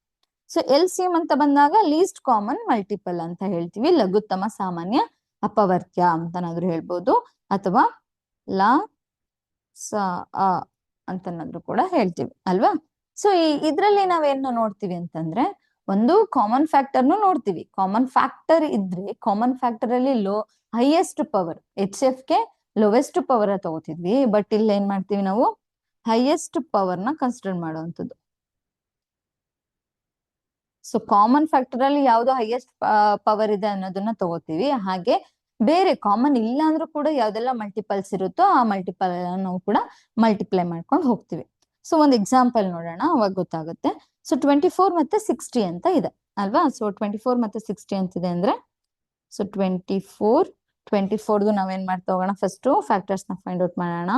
A: ಸೊ LCM ಅಂತ ಬಂದಾಗ ಲೀಸ್ಟ್ ಕಾಮನ್ ಮಲ್ಟಿಪಲ್ ಅಂತ ಹೇಳ್ತೀವಿ, ಲಘುತ್ತಮ ಸಾಮಾನ್ಯ ಅಪವರ್ತ್ಯ ಅಂತನಾದ್ರೂ ಹೇಳ್ಬೋದು, ಅಥವಾ ಲ ಸ ಅಂತನಾದ್ರೂ ಕೂಡ ಹೇಳ್ತೀವಿ ಅಲ್ವಾ. ಸೊ ಇದ್ರಲ್ಲಿ ನಾವೇನು ನೋಡ್ತೀವಿ ಅಂತಂದ್ರೆ ಒಂದು ಕಾಮನ್ ಫ್ಯಾಕ್ಟರ್ನು ನೋಡ್ತೀವಿ. ಕಾಮನ್ ಫ್ಯಾಕ್ಟರ್ ಇದ್ರೆ ಕಾಮನ್ ಫ್ಯಾಕ್ಟರ್ ಅಲ್ಲಿ ಹೈಯೆಸ್ಟ್ ಪವರ್, HCF ಗೆ ಲೋವೆಸ್ಟ್ ಪವರ್ ತಗೋತಿದ್ವಿ, ಬಟ್ ಇಲ್ಲಿ ಏನ್ ಮಾಡ್ತೀವಿ ನಾವು ಹೈಯೆಸ್ಟ್ ಪವರ್ ನ ಕನ್ಸಿಡರ್ ಮಾಡುವಂಥದ್ದು. ಸೊ ಕಾಮನ್ ಫ್ಯಾಕ್ಟರ್ ಅಲ್ಲಿ ಯಾವ್ದು ಹೈಯೆಸ್ಟ್ ಪವರ್ ಇದೆ ಅನ್ನೋದನ್ನ ತಗೋತೀವಿ. ಹಾಗೆ ಬೇರೆ ಕಾಮನ್ ಇಲ್ಲ ಅಂದ್ರೂ ಕೂಡ ಯಾವ್ದೆಲ್ಲ ಮಲ್ಟಿಪಲ್ಸ್ ಇರುತ್ತೋ ಆ ಮಲ್ಟಿಪಲ್ ನಾವು ಕೂಡ ಮಲ್ಟಿಪ್ಲೈ ಮಾಡ್ಕೊಂಡು ಹೋಗ್ತೀವಿ. ಸೊ ಒಂದು ಎಕ್ಸಾಂಪಲ್ ನೋಡೋಣ, ಅವಾಗ ಗೊತ್ತಾಗುತ್ತೆ. ಸೊ 24 ಮತ್ತೆ 60 ಅಂತ ಇದೆ ಅಲ್ವಾ. ಸೊ 24 ಮತ್ತೆ 60 ಅಂತಿದೆ ಅಂದ್ರೆ ಸೊ 24 ನಾವೇನ್ ಮಾಡ್ತಾ ಹೋಗೋಣ, ಫಸ್ಟ್ ಫ್ಯಾಕ್ಟರ್ಸ್ ನ ಫೈಂಡ್ ಔಟ್ ಮಾಡೋಣ.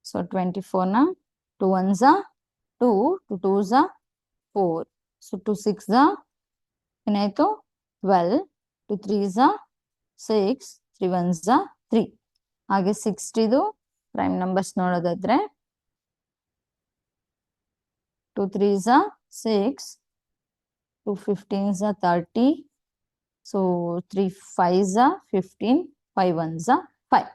A: ಸೊ 24 ನ 2 1s are 2, 2 2s are 4. So 2 6s are ಏನಾಯ್ತು 12, 2 3s are 6, 3 1s are 3. ಹಾಗೆ 60 ಪ್ರೈಮ್ ನಂಬರ್ಸ್ ನೋಡೋದಾದ್ರೆ 2 3s are 6, 2 15s are 30, so 3 5s are 15, 5 1s are 5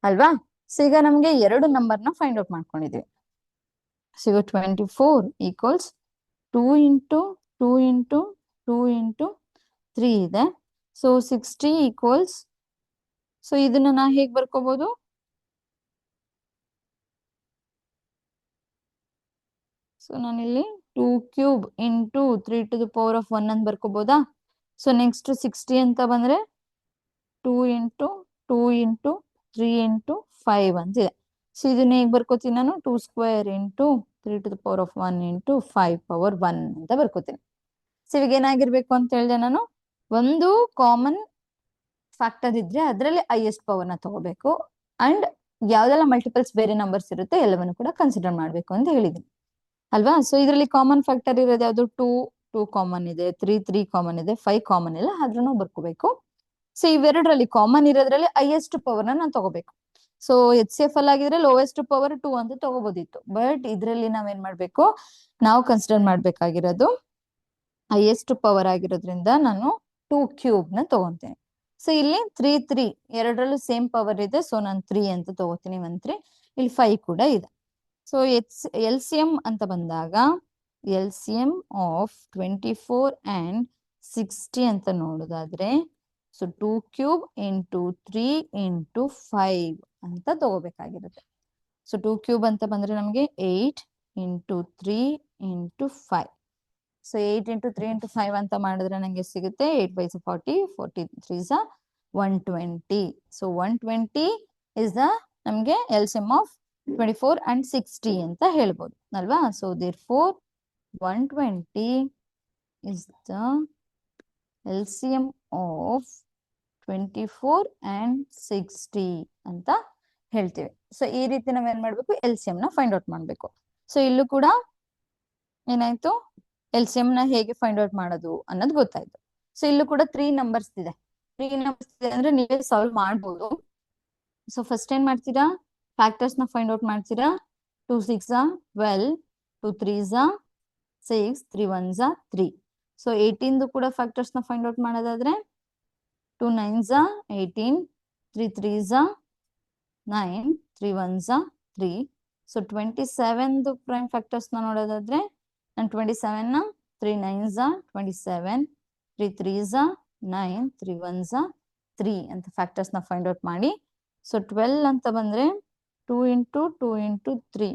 A: ಅಲ್ವಾ. ಸೊ ಈಗ ನಮ್ಗೆ ಎರಡು ನಂಬರ್ನ ಫೈಂಡ್ ಔಟ್ ಮಾಡ್ಕೊಂಡಿದ್ವಿ. ಸೊ ಈಗ 24 ಈಕ್ವಲ್ಸ್ 2 ಇಂಟು 2 ಇಂಟು 2 ಇಂಟು 3 ಇದೆ. ಸೊ 60 ಈಕ್ವಲ್ಸ್, ಸೊ ಇದನ್ನ ನಾ ಹೇಗ್ ಬರ್ಕೋಬಹುದು? ಸೊ ನಾನಿಲ್ಲಿ 2 cube into 3 to the power of 1 ಅಂತ ಬರ್ಕೋಬಹುದಾ? ಸೊ ನೆಕ್ಸ್ಟ್ 60 ಅಂತ ಬಂದ್ರೆ 2 ಇಂಟು 2 ಇಂಟು 3 ಇಂಟು 5 ಅಂತ ಇದೆ. ಸೊ ಇದನ್ನ ಹೇಗ್ ಬರ್ಕೋತೀನಿ ನಾನು? 2 square into 3 to the power of 1 into 5 power 1 ಅಂತ ಬರ್ಕೋತೀನಿ. ಸೊ ಇವಾಗ ಏನಾಗಿರ್ಬೇಕು ಅಂತ ಹೇಳಿದೆ ನಾನು, ಒಂದು ಕಾಮನ್ ಫ್ಯಾಕ್ಟರ್ ಇದ್ರೆ ಅದರಲ್ಲಿ ಹೈಯೆಸ್ಟ್ ಪವರ್ ನ ತಗೋಬೇಕು, ಅಂಡ್ ಯಾವ್ದೆಲ್ಲ ಮಲ್ಟಿಪಲ್ಸ್ ಬೇರೆ ನಂಬರ್ಸ್ ಇರುತ್ತೆ ಎಲ್ಲವನ್ನು ಕೂಡ ಕನ್ಸಿಡರ್ ಮಾಡ್ಬೇಕು ಅಂತ ಹೇಳಿದೀನಿ ಅಲ್ವಾ. ಸೊ ಇದರಲ್ಲಿ ಕಾಮನ್ ಫ್ಯಾಕ್ಟರ್ ಇರೋದು ಯಾವ್ದು? 2 ಕಾಮನ್ ಇದೆ, 3 ಕಾಮನ್ ಇದೆ, 5 ಕಾಮನ್ ಇಲ್ಲ, ಆದ್ರೂ ನಾವು ಬರ್ಕೋಬೇಕು. ಸೊ ಇವೆರಡರಲ್ಲಿ ಕಾಮನ್ ಇರೋದ್ರಲ್ಲಿ ಹೈಯೆಸ್ಟ್ ಪವರ್ ನಾನು ತಗೋಬೇಕು. ಸೊ HCF ಅಲ್ಲಿ ಆಗಿದ್ರೆ ಲೋಯೆಸ್ಟ್ ಪವರ್ 2 ಅಂತ ತಗೋಬೋದಿತ್ತು, ಬಟ್ ಇದ್ರಲ್ಲಿ ನಾವೇನ್ ಮಾಡ್ಬೇಕು, ನಾವು ಕನ್ಸಿಡರ್ ಮಾಡ್ಬೇಕಾಗಿರೋದು ಹೈಯೆಸ್ಟ್ ಪವರ್ ಆಗಿರೋದ್ರಿಂದ ನಾನು 2 ಕ್ಯೂಬ್ ನ ತಗೊಂತೀನಿ. ಸೊ ಇಲ್ಲಿ 3 ಎರಡರಲ್ಲೂ ಸೇಮ್ ಪವರ್ ಇದೆ, ಸೊ ನಾನು 3 ಅಂತ ತಗೋತೀನಿ, 1 3. ಇಲ್ಲಿ 5 ಕೂಡ ಇದೆ. ಸೊ LCM ಅಂತ ಬಂದಾಗ LCM ಆಫ್ 24 and 60 ಅಂತ ನೋಡೋದಾದ್ರೆ, ಸೊ 2 ಕ್ಯೂಬ್ ಇಂಟು 3 ಇಂಟು 5 ಅಂತ ತಗೋಬೇಕಾಗಿರುತ್ತೆ. ಸೊ 2 ಕ್ಯೂಬ್ ಅಂತ ಬಂದ್ರೆ ನಮಗೆ 8 into 3 into 5. So 8 into 3 into 5 ಅಂತ ಮಾಡಿದ್ರೆ ನಂಗೆ ಸಿಗುತ್ತೆ 8 by 40, 43 is 120. So 120 is the ನಮ್ಗೆ LCM ಆಫ್ 24 and 60 ಅಂತ ಹೇಳ್ಬೋದು ಅಲ್ವಾ. So therefore 120 is the LCM of 24 and 60 ಅಂತ ಹೇಳ್ತೀವಿ. ಸೊ ಈ ರೀತಿ ನಾವೇನ್ ಮಾಡ್ಬೇಕು, LCM ನ ಫೈಂಡ್ ಔಟ್ ಮಾಡ್ಬೇಕು. ಸೊ ಇಲ್ಲೂ ಕೂಡ ಏನಾಯ್ತು, LCM ನ ಹೇಗೆ ಫೈಂಡ್ ಔಟ್ ಮಾಡೋದು ಅನ್ನೋದು ಗೊತ್ತಾಯ್ತು. ಸೊ ಇಲ್ಲೂ ಕೂಡ 3 ನಂಬರ್ಸ್ ಇದೆ. 3 ನಂಬರ್ಸ್ ಇದೆ ಅಂದ್ರೆ ನೀವೇ ಸಾಲ್ವ್ ಮಾಡ್ಬೋದು. ಸೊ ಫಸ್ಟ್ ಏನ್ ಮಾಡ್ತೀರಾ, ಫ್ಯಾಕ್ಟರ್ಸ್ ನ ಫೈಂಡ್ ಔಟ್ ಮಾಡ್ತೀರಾ. 2 6 12, 2 3 6, 3 1 3. ಸೊ 18 ಕೂಡ ಫ್ಯಾಕ್ಟರ್ಸ್ ನ ಫೈಂಡ್ ಔಟ್ ಮಾಡೋದಾದ್ರೆ 2 9 18, 3 3 9, 3 1 3. ಸೊ 27 ಪ್ರೈಮ್ ಫ್ಯಾಕ್ಟರ್ಸ್ ನ ನೋಡೋದಾದ್ರೆ ನಾನು 27 ನ 3 9 27, 3 3 9, 3 1 3 ಅಂತ ಫ್ಯಾಕ್ಟರ್ಸ್ ನ ಫೈಂಡ್ ಔಟ್ ಮಾಡಿ. ಸೊ 12 ಅಂತ ಬಂದ್ರೆ 2 ಇಂಟು 2 ಇಂಟು 3.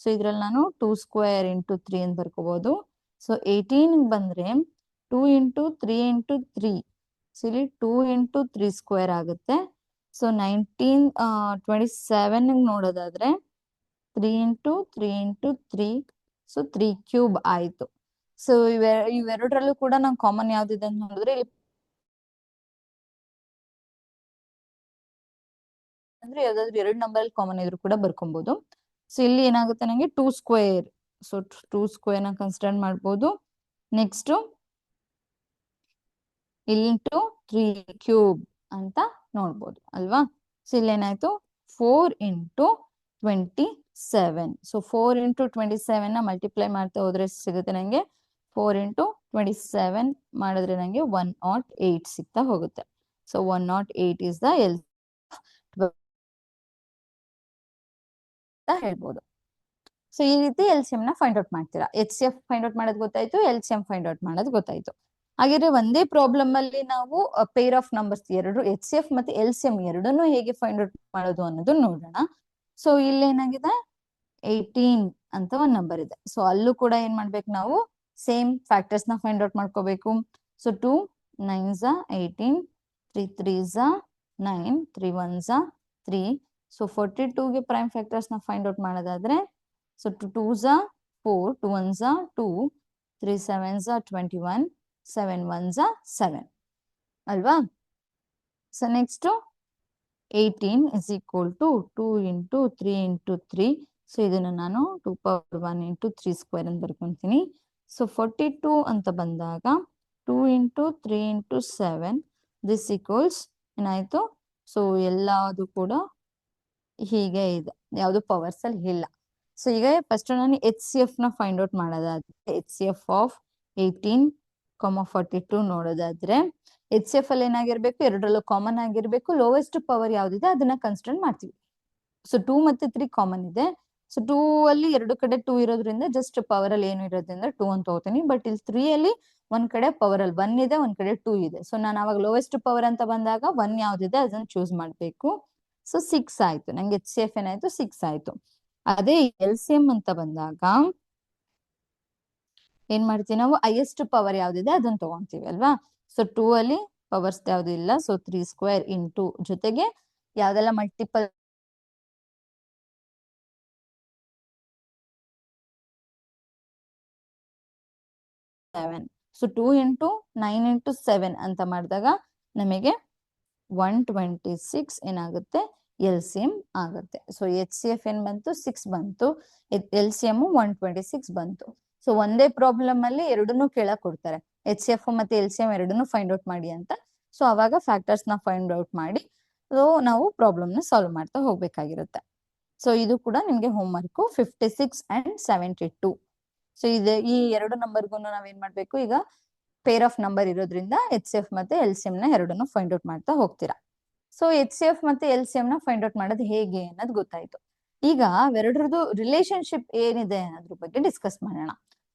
A: ಸೊ ಇದ್ರಲ್ಲಿ ನಾನು 2 ಸ್ಕ್ವೇರ್ ಇಂಟು 3 ಅಂತ ಬರ್ಕೋಬಹುದು. ಸೊ 18 ಬಂದ್ರೆ 2 ಇಂಟು 3 ಇಂಟು 3. ಸೊ ಇಲ್ಲಿ 2 ಇಂಟು 3 ಸ್ಕ್ವೇರ್ ಆಗುತ್ತೆ. ಸೊ 27 ನೋಡೋದಾದ್ರೆ 3 ಇಂಟು 3 ಇಂಟು 3, ಸೊ 3 ಕ್ಯೂಬ್ ಆಯ್ತು. ಸೊ ಇವೆರಡರಲ್ಲೂ ಕೂಡ ನಾವು ಕಾಮನ್ ಯಾವ್ದಿದೆ ಅಂತ ನೋಡಿದ್ರೆ ಇಲ್ಲಿ ಅಂದ್ರೆ ಯಾವ್ದಾದ್ರು ಎರಡು ನಂಬರ್ ಅಲ್ಲಿ ಕಾಮನ್ ಇದ್ರು ಕೂಡ ಬರ್ಕೊಬಹುದು. ಸೊ ಇಲ್ಲಿ ಏನಾಗುತ್ತೆ ನಂಗೆ 2 ಸ್ಕ್ವೇರ್, ಸೊ 2 ಸ್ಕ್ವೇರ್ ನ ಕನ್ಸಿಡರ್ ಮಾಡ್ಬೋದು. ನೆಕ್ಸ್ಟ್ ಇಂಟು 3 ಕ್ಯೂಬ್ ಅಂತ ನೋಡ್ಬೋದು ಅಲ್ವಾ. ಸೊ ಇಲ್ಲಿ ಏನಾಯ್ತು 4 ಇಂಟು 27. ಸೊ 4 ಇಂಟು 27 ನ ಮಲ್ಟಿಪ್ಲೈ ಮಾಡ್ತಾ ಹೋದ್ರೆ ಸಿಗುತ್ತೆ ನಂಗೆ 4 ಇಂಟು 27 ಮಾಡಿದ್ರೆ ನಂಗೆ 108 ಸಿಗ್ತಾ ಹೋಗುತ್ತೆ. ಸೊ 108 is the ಹೇಳ್ಬೋದು. ಸೊ ಈ ರೀತಿ LCM ನ ಫೈಂಡ್ ಔಟ್ ಮಾಡ್ತೀರಾ. HCF ಫೈಂಡ್ ಔಟ್ ಮಾಡೋದು ಗೊತ್ತಾಯ್ತು, LCM ಫೈಂಡ್ ಔಟ್ ಮಾಡೋದು ಗೊತ್ತಾಯ್ತು. ಹಾಗಿದ್ರೆ ಒಂದೇ ಪ್ರಾಬ್ಲಮ್ ಅಲ್ಲಿ ನಾವು ಪೇರ್ ಆಫ್ ನಂಬರ್ಸ್ ಎರಡು HCF ಮತ್ತೆ LCM ಎರಡನ್ನೂ ಹೇಗೆ ಫೈಂಡ್ ಔಟ್ ಮಾಡೋದು ಅನ್ನೋದು ನೋಡೋಣ. ಸೊ ಇಲ್ಲಿ ಏನಾಗಿದೆ 18 ಅಂತ ಒಂದ್ ನಂಬರ್ ಇದೆ. ಸೊ ಅಲ್ಲೂ ಕೂಡ ಏನ್ ಮಾಡ್ಬೇಕು, ನಾವು ಸೇಮ್ ಫ್ಯಾಕ್ಟರ್ಸ್ ನ ಫೈಂಡ್ ಔಟ್ ಮಾಡ್ಕೋಬೇಕು. ಸೊ 2 9 18, 3 3 9, 3 1 3. ಸೊ 42 ಗೆ ಪ್ರೈಮ್ ಫ್ಯಾಕ್ಟರ್ಸ್ ನ ಫೈಂಡ್ ಔಟ್ ಮಾಡೋದಾದ್ರೆ, ಸೊ 2 2 4, 2 1 2, 3 7 21, 7 1 7 ಅಲ್ವಾ. So next 18 is equal to 2 into 3 into 3. So ಇದನ್ನ ನಾನು 2 power 1 ಇಂಟು 3 ಸ್ಕ್ವೇರ್ ಅಂತ ಬರ್ಕೊಂತೀನಿ. ಸೊ 42 ಅಂತ ಬಂದಾಗ 2 ಇಂಟು 3 ಇಂಟು 7 ದಿಸ್ ಈಕ್ವಲ್ಸ್ ಏನಾಯ್ತು. ಸೊ ಎಲ್ಲದು ಕೂಡ ಹೀಗೆ ಇದೆ, ಯಾವುದು ಪವರ್ಸ್ ಅಲ್ಲಿ ಇಲ್ಲ. ಸೊ ಈಗ ಫಸ್ಟ್ ನಾನು HCF ನ ಫೈಂಡ್ ಔಟ್ ಮಾಡೋದಾದ್ರೆ HCF ಆಫ್ 18,42 ನೋಡೋದಾದ್ರೆ HCF ಅಲ್ಲಿ ಏನಾಗಿರ್ಬೇಕು, ಎರಡರಲ್ಲೂ ಕಾಮನ್ ಆಗಿರ್ಬೇಕು, ಲೋವೆಸ್ಟ್ ಪವರ್ ಯಾವ್ದಿದೆ ಅದನ್ನ ಕನ್ಸಿಡರ್ ಮಾಡ್ತೀವಿ. ಸೊ 2 ಮತ್ತೆ 3 ಕಾಮನ್ ಇದೆ. ಸೊ 2 ಅಲ್ಲಿ ಎರಡು ಕಡೆ 2 ಇರೋದ್ರಿಂದ ಜಸ್ಟ್ ಪವರ್ ಅಲ್ಲಿ ಏನು ಇರೋದ್ರಿಂದ 2 ಅಂತ ತಗೋತೀನಿ. ಬಟ್ ಇಲ್ಲಿ 3 ಅಲ್ಲಿ ಒಂದ್ ಕಡೆ ಪವರ್ ಅಲ್ಲಿ 1 ಇದೆ, ಒಂದ್ ಕಡೆ 2 ಇದೆ. ಸೊ ನಾನು ಅವಾಗ ಲೋವೆಸ್ಟ್ ಪವರ್ ಅಂತ ಬಂದಾಗ 1 ಯಾವ್ದಿದೆ ಅದನ್ನ ಚೂಸ್ ಮಾಡ್ಬೇಕು. ಸೊ 6 ಆಯ್ತು, ನಂಗೆ HCF ಏನಾಯ್ತು 6 ಆಯ್ತು. ಅದೇ LCM ಅಂತ ಬಂದಾಗ ಏನ್ ಮಾಡ್ತೀವಿ ನಾವು, ಹೈಯೆಸ್ಟ್ ಪವರ್ ಯಾವ್ದಿದೆ ಅದನ್ನ ತಗೊಂತೀವಿ ಅಲ್ವಾ. ಸೊ 2 ಅಲ್ಲಿ ಪವರ್ಸ್ ಯಾವ್ದು ಇಲ್ಲ. ಸೊ 3² ಇಂಟು ಜೊತೆಗೆ ಯಾವ್ದೆಲ್ಲ multiple seven. So 2 into 9 into 7 ಅಂತ ಮಾಡಿದಾಗ ನಮಗೆ 126 ಏನಾಗುತ್ತೆ, LCM ಆಗುತ್ತೆ. ಸೊ HCF ಏನ್ ಬಂತು, 6 ಬಂತು, LCM 126 ಬಂತು. ಸೊ ಒಂದೇ ಪ್ರಾಬ್ಲಮ್ ಅಲ್ಲಿ ಎರಡನ್ನೂ ಕೇಳಕ್ ಕೊಡ್ತಾರೆ, HCF ಮತ್ತೆ LCM ಎರಡನ್ನೂ ಫೈಂಡ್ ಔಟ್ ಮಾಡಿ ಅಂತ. ಸೊ ಅವಾಗ ಫ್ಯಾಕ್ಟರ್ಸ್ ನ ಫೈಂಡ್ ಔಟ್ ಮಾಡಿ ನಾವು ಪ್ರಾಬ್ಲಮ್ ನ ಸಾಲ್ವ್ ಮಾಡ್ತಾ ಹೋಗ್ಬೇಕಾಗಿರುತ್ತೆ. ಸೊ ಇದು ಕೂಡ ನಿಮ್ಗೆ ಹೋಮ್ ವರ್ಕ್ 56 ಅಂಡ್ 72. ಸೊ ಇದೆ ಈ ಎರಡು ನಂಬರ್ಗೂ ನಾವೇನ್ ಮಾಡ್ಬೇಕು, ಈಗ ಪೇರ್ ಆಫ್ ನಂಬರ್ ಇರೋದ್ರಿಂದ HCF ಮತ್ತೆ LCM ನ ಎರಡನ್ನು ಫೈಂಡ್ ಔಟ್ ಮಾಡ್ತಾ ಹೋಗ್ತೀರಾ. ಸೊ HCF ಮತ್ತೆ LCM ನ ಫೈಂಡ್ ಔಟ್ ಮಾಡೋದು ಹೇಗೆ ಅನ್ನೋದು ಗೊತ್ತಾಯ್ತು. ಈಗ ಅವೆರಡರದ್ದು ರಿಲೇಶನ್ಶಿಪ್ ಏನಿದೆ ಅನ್ನೋದ್ರ ಬಗ್ಗೆ ಡಿಸ್ಕಸ್ ಮಾಡೋಣ.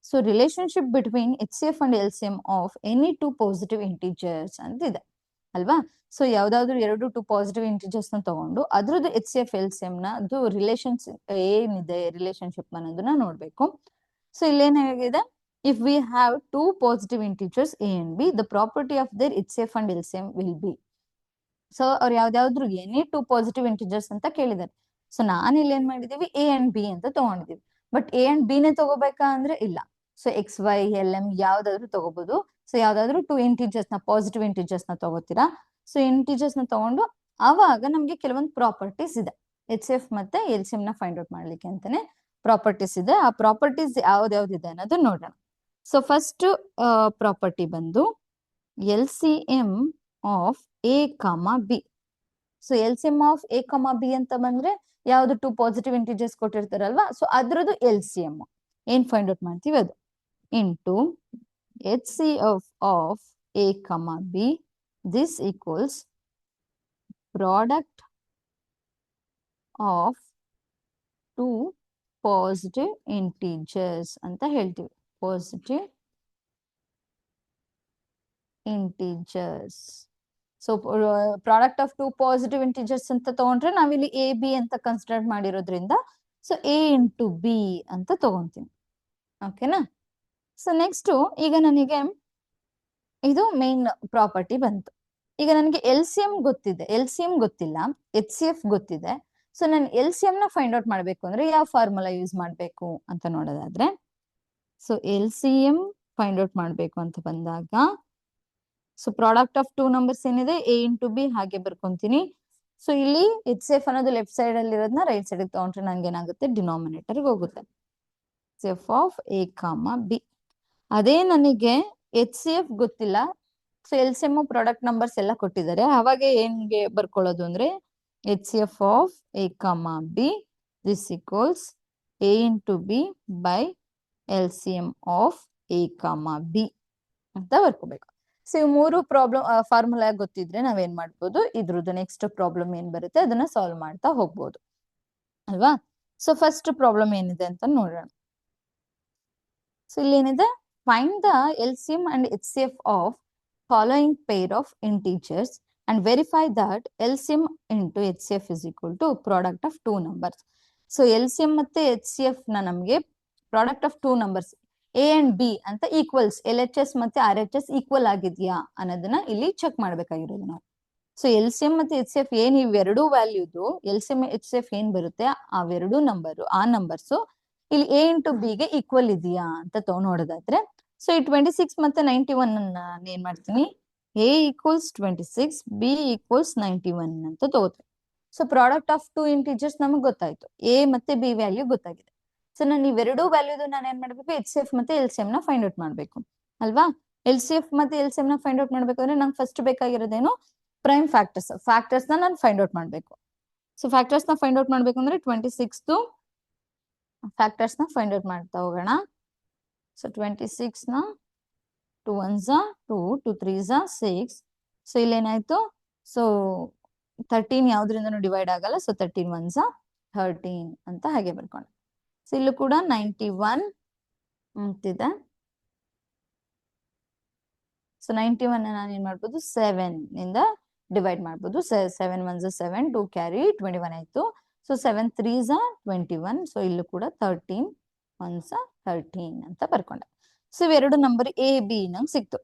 A: So relationship between HCF and LCM of any two positive integers ಅಂತ ಇದೆ ಅಲ್ವಾ. ಸೊ ಯಾವ್ದಾದ್ರು ಎರಡು ಟು ಪಾಸಿಟಿವ್ ಇಂಟಿಜರ್ಸ್ ನ ತಗೊಂಡು ಅದ್ರದ್ದು HCF LCM ನ ಅದು ರಿಲೇಶನ್ಸ್ ಏನಿದೆ ರಿಲೇಶನ್ಶಿಪ್ ಅನ್ನೋದನ್ನ ನೋಡ್ಬೇಕು. ಸೊ ಇಲ್ಲೇನಾಗಿದೆ, if we have two positive integers a and b, the property of their HCF and LCM will be. So ಅವ್ರು ಯಾವ್ದಾದ್ರು ಎನಿ ಟು ಪಾಸಿಟಿವ್ ಇಂಟಿಜರ್ಸ್ ಅಂತ ಕೇಳಿದಾರೆ. ಸೊ ನಾನು ಇಲ್ಲಿ ಏನ್ ಮಾಡಿದೀವಿ, A and B ಅಂತ ತಗೊಂಡಿದೀವಿ. ಬಟ್ A and B ನೇ ತಗೋಬೇಕಾ ಅಂದ್ರೆ ಇಲ್ಲ. ಸೊ XY LM ಯಾವ್ದಾದ್ರು ತಗೋಬಹುದು. ಸೊ ಯಾವ್ದಾದ್ರು ಟು ಇಂಟಿಜರ್ಸ್ ನ ಪಾಸಿಟಿವ್ ಇಂಟಿಜರ್ಸ್ ನ ತಗೋತೀರಾ. ಸೊ ಇಂಟಿಜರ್ಸ್ ನ ತಗೊಂಡು ಆವಾಗ ನಮ್ಗೆ ಕೆಲವೊಂದು ಪ್ರಾಪರ್ಟೀಸ್ ಇದೆ HCF ಮತ್ತೆ LCM ನ ಫೈಂಡ್ ಔಟ್ ಮಾಡ್ಲಿಕ್ಕೆ ಅಂತಾನೆ ಪ್ರಾಪರ್ಟೀಸ್ ಇದೆ. ಆ ಪ್ರಾಪರ್ಟೀಸ್ ಯಾವ್ದಾವ್ದಿದೆ ಅನ್ನೋದು ನೋಡೋಣ. ಸೊ ಫಸ್ಟ್ ಪ್ರಾಪರ್ಟಿ ಬಂದು LCM of A, B. So LCM of A, B ಅಂತ ಬಂದ್ರೆ ಯಾವ್ದು ಟು ಪಾಸಿಟಿವ್ ಇಂಟಿಜರ್ಸ್ ಕೊಟ್ಟಿರ್ತಾರಲ್ವಾ, ಸೊ ಅದ್ರದ್ದು LCM ಏನ್ ಫೈಂಡ್ ಔಟ್ ಮಾಡ್ತೀವಿ ಅದು into HCF of A, B. This equals product of two positive integers ಅಂತ ಹೇಳ್ತೀವಿ. Positive integers. So product of two positive integers ಅಂತ ತಗೊಂಡ್ರೆ ನಾವಿಲ್ಲಿ AB ಅಂತ ಕನ್ಸಿಡರ್ ಮಾಡಿರೋದ್ರಿಂದ ಸೊ A ಇಂಟು B ಅಂತ ತಗೊಂತೀನಿ. ಓಕೆನಾ. ಸೊ ನೆಕ್ಸ್ಟ್ ಈಗ ನನಗೆ ಇದು ಮೇನ್ ಪ್ರಾಪರ್ಟಿ ಬಂತು. ಈಗ ನನಗೆ LCM ಗೊತ್ತಿದೆ, LCM ಗೊತ್ತಿಲ್ಲ, HCF ಗೊತ್ತಿದೆ. ಸೊ ನಾನು LCM ನ ಫೈಂಡ್ ಔಟ್ ಮಾಡ್ಬೇಕು ಅಂದ್ರೆ ಯಾವ ಫಾರ್ಮುಲಾ ಯೂಸ್ ಮಾಡ್ಬೇಕು ಅಂತ ನೋಡೋದಾದ್ರೆ, ಸೊ LCM ಫೈಂಡ್ ಔಟ್ ಮಾಡ್ಬೇಕು ಅಂತ ಬಂದಾಗ so product of two numbers ಏನಿದೆ A ಇಂಟು B ಹಾಗೆ ಬರ್ಕೊಂತೀನಿ. ಸೊ ಇಲ್ಲಿ HCF ಅನ್ನೋದು ಲೆಫ್ಟ್ ಸೈಡ್ ಅಲ್ಲಿ ಇರೋದನ್ನ ರೈಟ್ ಸೈಡ್ ತಗೊಂಡ್ರೆ ನಂಗೆ ಏನಾಗುತ್ತೆ, ಡಿನಾಮಿನೇಟರ್ ಹೋಗುತ್ತೆ HCF ಆಫ್ A, B. ಅದೇ ನನಗೆ HCF ಗೊತ್ತಿಲ್ಲ, ಸೊ LCM ಪ್ರಾಡಕ್ಟ್ ನಂಬರ್ಸ್ ಎಲ್ಲ ಕೊಟ್ಟಿದ್ದಾರೆ, ಅವಾಗ ಏನ್ಗೆ ಬರ್ಕೊಳ್ಳೋದು ಅಂದ್ರೆ HCF of A, B. This equals A into B by LCM of A, B ಅಂತ ಬರ್ಕೋಬೇಕು. ಸೊ ಈ ಮೂರು ಪ್ರಾಬ್ಲಮ್ ಫಾರ್ಮುಲಾ ಗೊತ್ತಿದ್ರೆ ನಾವೇನ್ ಮಾಡ್ಬೋದು, ಇದ್ರದ್ದು ನೆಕ್ಸ್ಟ್ ಪ್ರಾಬ್ಲಮ್ ಏನ್ ಬರುತ್ತೆ ಅದನ್ನ ಸಾಲ್ವ್ ಮಾಡ್ತಾ ಹೋಗ್ಬೋದು ಅಲ್ವಾ. ಸೊ ಫಸ್ಟ್ ಪ್ರಾಬ್ಲಮ್ ಏನಿದೆ ಅಂತ ನೋಡೋಣ. ಸೊ ಇಲ್ಲಿ ಏನಿದೆ, find the LCM and HCF of following pair of integers and verify that LCM into HCF is equal to product of two numbers. So LCM ಮತ್ತೆ HCF ನ ನಮ್ಗೆ product of two numbers A and B ಅಂತ equals, LHS ಮತ್ತೆ RHS equal ಆಗಿದ್ಯಾ ಅನ್ನೋದನ್ನ ಇಲ್ಲಿ check ಮಾಡ್ಬೇಕಾಗಿರೋದು ನಾವು. So LCM ಮತ್ತೆ HCF ಏನ್ ಇವೆರಡೂ ವ್ಯಾಲ್ಯೂದು LCM HCF ಏನ್ ಬರುತ್ತೆ ಅವೆರಡೂ ನಂಬರ್ ಆ ನಂಬರ್ಸ್ ಇಲ್ಲಿ A ಇಂಟು B ಗೆ ಈಕ್ವಲ್ ಇದೆಯಾ ಅಂತ ನೋಡೋದಾದ್ರೆ, ಸೊ ಈ 26 ಮತ್ತೆ 91 ಅನ್ನ ಏನ್ ಮಾಡ್ತೀನಿ, A ಈಕ್ವಲ್ಸ್ 26, B ಈಕ್ವಲ್ಸ್ 91 ಅಂತ ತಗೋತೀನಿ. So product of two integers ನಮಗ್ ಗೊತ್ತಾಯ್ತು, A ಮತ್ತೆ B ವ್ಯಾಲ್ಯೂ ಗೊತ್ತಾಗಿದೆ. ಸೊ ನಾನು ಇವೆರಡೂ ವ್ಯಾಲ್ಯೂದು ನಾನು ಏನ್ ಮಾಡ್ಬೇಕು, HCF ಮತ್ತೆ LCM ನ ಫೈಂಡ್ ಔಟ್ ಮಾಡ್ಬೇಕು ಅಲ್ವಾ. LCF ಮತ್ತೆ LCM ನ ಫೈಂಡ್ ಔಟ್ ಮಾಡ್ಬೇಕಂದ್ರೆ ನಂಗೆ ಫಸ್ಟ್ ಬೇಕಾಗಿರೋದೇನು, ಪ್ರೈಮ್ ಫ್ಯಾಕ್ಟರ್ಸ್ ನ ನಾನು ಫೈಂಡ್ ಔಟ್ ಮಾಡ್ಬೇಕು. ಸೊ ಫ್ಯಾಕ್ಟರ್ಸ್ ನ ಫೈಂಡ್ ಔಟ್ ಮಾಡ್ಬೇಕು ಅಂದ್ರೆ 26 ಫ್ಯಾಕ್ಟರ್ಸ್ ನ ಫೈಂಡ್ ಔಟ್ ಮಾಡ್ತಾ ಹೋಗೋಣ. ಸೊ 26 ನ 2 1s 2, 2 3s 6. So ಇಲ್ಲೇನಾಯ್ತು, so 13 ಯಾವ್ದ್ರಿಂದನೂ divide ಆಗಲ್ಲ, ಸೊ 13 1s 13 ಅಂತ ಹಾಗೆ ಬರ್ಕೊಂಡು. ಸೊ ಇಲ್ಲೂ ಕೂಡ 91 ಅಂತಿದೆ. ಸೊ 91 ನಾನು ಏನ್ ಮಾಡ್ಬೋದು, 7 ನಿಂದ ಡಿವೈಡ್ ಮಾಡ್ಬೋದು. 7 1s 7, 2 ಕ್ಯಾರಿ 21 ಆಯ್ತು. So 7 3s 21. ಸೊ ಇಲ್ಲೂ ಕೂಡ 13 1s 13 ಅಂತ ಬರ್ಕೊಂಡೆ. ಸೊ ಇವೆರಡು ನಂಬರ್ ಎ ಬಿ ನಂಗೆ ಸಿಕ್ತು.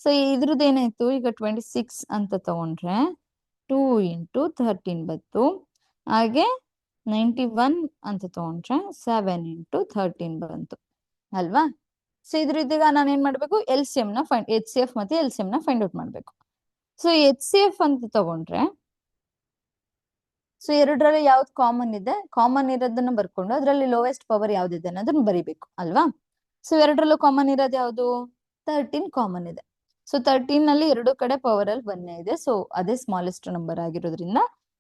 A: ಸೊ ಇದ್ರದ್ದು ಏನಾಯ್ತು, ಈಗ 26 ಅಂತ ತಗೊಂಡ್ರೆ 2 ಇಂಟು 13 ಬಂತು. ಹಾಗೆ 91 ಅಂತ ತಗೊಂಡ್ರೆ 7 ಇಂಟು 13 ಬಂತು ಅಲ್ವಾ. ಸೊ ಇದ್ರದ್ದೀಗ ನಾನು ಏನ್ ಮಾಡ್ಬೇಕು, ಎಲ್ ಸಿ ಎಂ ನ ಫೈಂಡ್, ಎಚ್ ಸಿ ಎಫ್ ಮತ್ತೆ ಎಲ್ ಸಿ ಎಂ ನ ಫೈಂಡ್ ಔಟ್ ಮಾಡ್ಬೇಕು. ಸೊ ಎಚ್ ಸಿ ಎಫ್ ಅಂತ ತಗೊಂಡ್ರೆ, ಸೊ ಎರಡರಲ್ಲಿ ಯಾವ್ದು ಕಾಮನ್ ಇದೆ, ಕಾಮನ್ ಇರೋದನ್ನ ಬರ್ಕೊಂಡು ಅದ್ರಲ್ಲಿ ಲೋವೆಸ್ಟ್ ಪವರ್ ಯಾವ್ದಿದೆ ಅನ್ನೋದನ್ನ ಬರಿಬೇಕು ಅಲ್ವಾ. ಸೊ ಎರಡರಲ್ಲೂ ಕಾಮನ್ ಇರೋದು ಯಾವ್ದು, 13 ಕಾಮನ್ ಇದೆ. ಸೊ 13 ನಲ್ಲಿ ಎರಡು ಕಡೆ ಪವರ್ ಅಲ್ಲಿ 1 ಇದೆ. ಸೊ ಅದೇ ಸ್ಮಾಲೆಸ್ಟ್ ನಂಬರ್ ಆಗಿರೋದ್ರಿಂದ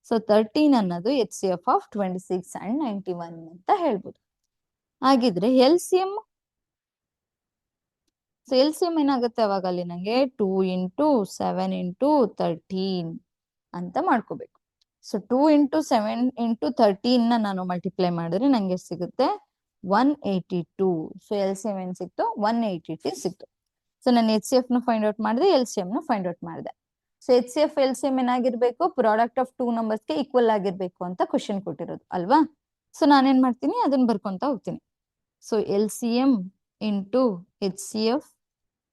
A: ಸೊ 13 ಅನ್ನೋದು H C F of 26 and 91 ಅಂತ ಹೇಳ್ಬೋದು. ಹಾಗಿದ್ರೆ L C M, so L C M ಏನಾಗುತ್ತೆ ಅವಾಗ ಅಲ್ಲಿ ನಂಗೆ 2 ಇಂಟು 7 ಇಂಟು 13 ಅಂತ ಮಾಡ್ಕೋಬೇಕು. ಸೊ 2 ಇಂಟು 7 ಇಂಟು 13 ನ ನಾನು ಮಲ್ಟಿಪ್ಲೈ ಮಾಡಿದ್ರೆ ನಂಗೆ ಸಿಗುತ್ತೆ 182. ಸೊ ಎಲ್ ಸಿ ಎಂ ಏನ್ ಸಿಕ್ತು, 182 ಸಿಕ್ತು. ಸೊ ನಾನು ಎಚ್ ಸಿ ಎಫ್ ನ ಫೈಂಡ್ ಔಟ್ ಮಾಡಿದೆ, ಎಲ್ ಸಿ ಎಂ ನ ಫೈಂಡ್ ಔಟ್ ಮಾಡಿದೆ. So H C F L C M ಏನಾಗಿರ್ಬೇಕು, ಪ್ರಾಡಕ್ಟ್ ಆಫ್ 2 ನಂಬರ್ಸ್ಗೆ ಈಕ್ವಲ್ ಆಗಿರ್ಬೇಕು ಅಂತ ಕ್ವಶನ್ ಕೊಟ್ಟಿರೋದು ಅಲ್ವಾ. ಸೊ ನಾನೇನ್ ಮಾಡ್ತೀನಿ, ಅದನ್ನ ಬರ್ಕೊಂತ ಹೋಗ್ತೀನಿ. So L C M into H C F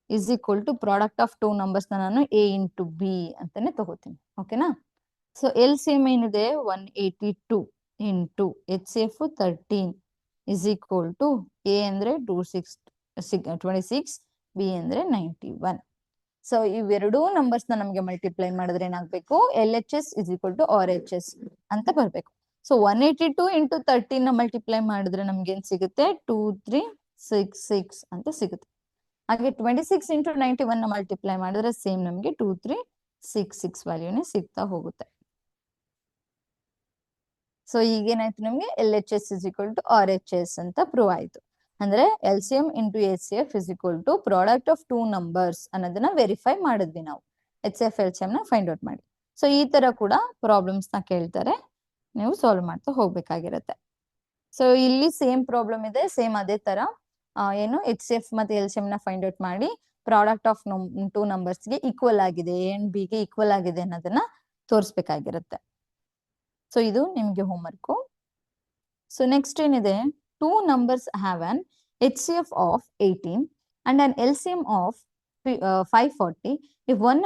A: is equal to product of 2 numbers ನಾನು ಎ ಇಂಟು ಬಿ ಅಂತಾನೆ ತಗೋತೀನಿ. ಓಕೆನಾ. ಸೊ ಎಲ್ ಸಿ ಎಂ ಏನಿದೆ 182 into H C F 13 is equal to A ಅಂದ್ರೆ 26, ಬಿ ಅಂದ್ರೆ 91. ಸೊ ಇವೆರಡೂ numbers ನ ನಮ್ಗೆ ಮಲ್ಟಿಪ್ಲೈ ಮಾಡಿದ್ರೆ ಏನಾಗ್ಬೇಕು, L H S is equal to R H S ಅಂತ ಬರ್ಬೇಕು. ಸೊ 182 ಇಂಟು 13 ನ ಮಲ್ಟಿಪ್ಲೈ ಮಾಡಿದ್ರೆ ನಮ್ಗೆ ಏನ್ ಸಿಗುತ್ತೆ, 2366 ಅಂತ ಸಿಗುತ್ತೆ. ಹಾಗೆ 26 ಇಂಟು 91 ನ ಮಲ್ಟಿಪ್ಲೈ ಮಾಡಿದ್ರೆ ಸೇಮ್ ನಮ್ಗೆ 2366 ವ್ಯಾಲ್ಯೂನೇ ಸಿಗ್ತಾ ಹೋಗುತ್ತೆ. ಸೊ ಈಗೇನಾಯ್ತು, ನಮ್ಗೆ L H S is equal to R H S ಅಂತ ಪ್ರೂವ್ ಆಯ್ತು. ಅಂದ್ರೆ L C M into H C F is equal to product of 2 numbers ಅನ್ನೋದನ್ನ ವೆರಿಫೈ ಮಾಡಿದ್ವಿ ನಾವು, H C F L C M ನ find out ಮಾಡಿ. So ಈ ತರ ಕೂಡ ಪ್ರಾಬ್ಲಮ್ಸ್ ನ ಕೇಳ್ತಾರೆ, ನೀವು ಸಾಲ್ವ್ ಮಾಡ್ತಾ ಹೋಗ್ಬೇಕಾಗಿರತ್ತೆ. ಸೊ ಇಲ್ಲಿ ಸೇಮ್ ಪ್ರಾಬ್ಲಮ್ ಇದೆ, ಸೇಮ್ ಅದೇ ತರ ಏನು ಎಚ್ ಸಿ ಎಫ್ ಮತ್ತೆ ಎಲ್ ಸಿ ಎಂ ನ ಫೈಂಡ್ ಔಟ್ ಮಾಡಿ ಪ್ರಾಡಕ್ಟ್ ಆಫ್ 2 ನಂಬರ್ಸ್ಗೆ ಈಕ್ವಲ್ ಆಗಿದೆ, ಎ ಅಂಡ್ ಬಿ ಗೆ ಈಕ್ವಲ್ ಆಗಿದೆ ಅನ್ನೋದನ್ನ ತೋರಿಸ್ಬೇಕಾಗಿರುತ್ತೆ. ಸೊ ಇದು ನಿಮ್ಗೆ ಹೋಮ್ವರ್ಕ್. ಸೊ ನೆಕ್ಸ್ಟ್ ಏನಿದೆ, 2 numbers have an HCF of 18 and an LCM of 540. If one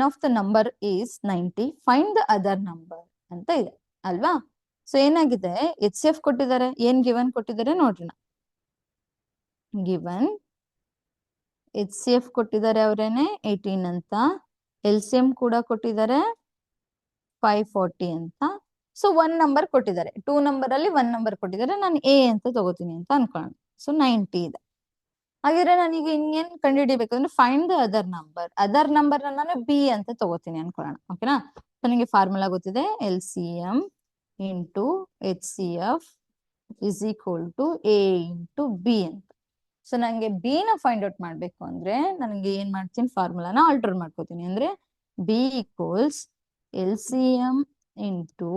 A: of the number is 90, find the other number ಅಂತ ಇದೆ ಅಲ್ವಾ. ಸೊ ಏನಾಗಿದೆ, ಎಚ್ ಸಿ ಎಫ್ ಕೊಟ್ಟಿದ್ದಾರೆ, ಏನ್ ಗಿವನ್ ಕೊಟ್ಟಿದ್ದಾರೆ ನೋಡ್ರಿ. ಗಿವನ್ ಎಚ್ ಸಿ ಎಫ್ ಕೊಟ್ಟಿದ್ದಾರೆ ಅವರೇನೆ 18 ಅಂತ, ಎಲ್ ಸಿ ಎಂ ಕೂಡ ಕೊಟ್ಟಿದ್ದಾರೆ 540 ಅಂತ. ಸೊ 1 ನಂಬರ್ ಕೊಟ್ಟಿದ್ದಾರೆ, 2 ನಂಬರ್ ಅಲ್ಲಿ 1 ನಂಬರ್ ಕೊಟ್ಟಿದ್ದಾರೆ, ನಾನು ಎ ಅಂತ ತಗೋತೀನಿ ಅಂತ ಅನ್ಕೊಳ್ಳೋಣ. ಸೊ 90 ಇದೆ. ಹಾಗಿದ್ರೆ ನಾನೀಗ ಇನ್ನೇನ್ ಕಂಡುಹಿಡಿಬೇಕು ಅಂದ್ರೆ ಫೈಂಡ್ ದ ಅದರ್ ನಂಬರ್ ನಾನು ಬಿ ಅಂತ ತಗೋತೀನಿ ಅನ್ಕೊಳ್ಳೋಣ. ಓಕೆನಾ. ಸೊ ನನಗೆ ಫಾರ್ಮುಲಾ ಗೊತ್ತಿದೆ, L C M into H C F is equal to A into B ಅಂತ. ಸೊ ನಂಗೆ ಬಿ ನ ಫೈಂಡ್ ಔಟ್ ಮಾಡ್ಬೇಕು ಅಂದ್ರೆ ನನಗೆ ಏನ್ ಮಾಡ್ತೀನಿ, ಫಾರ್ಮುಲಾನ ಆಲ್ಟರ್ ಮಾಡ್ಕೋತೀನಿ. ಅಂದ್ರೆ B equals L C M into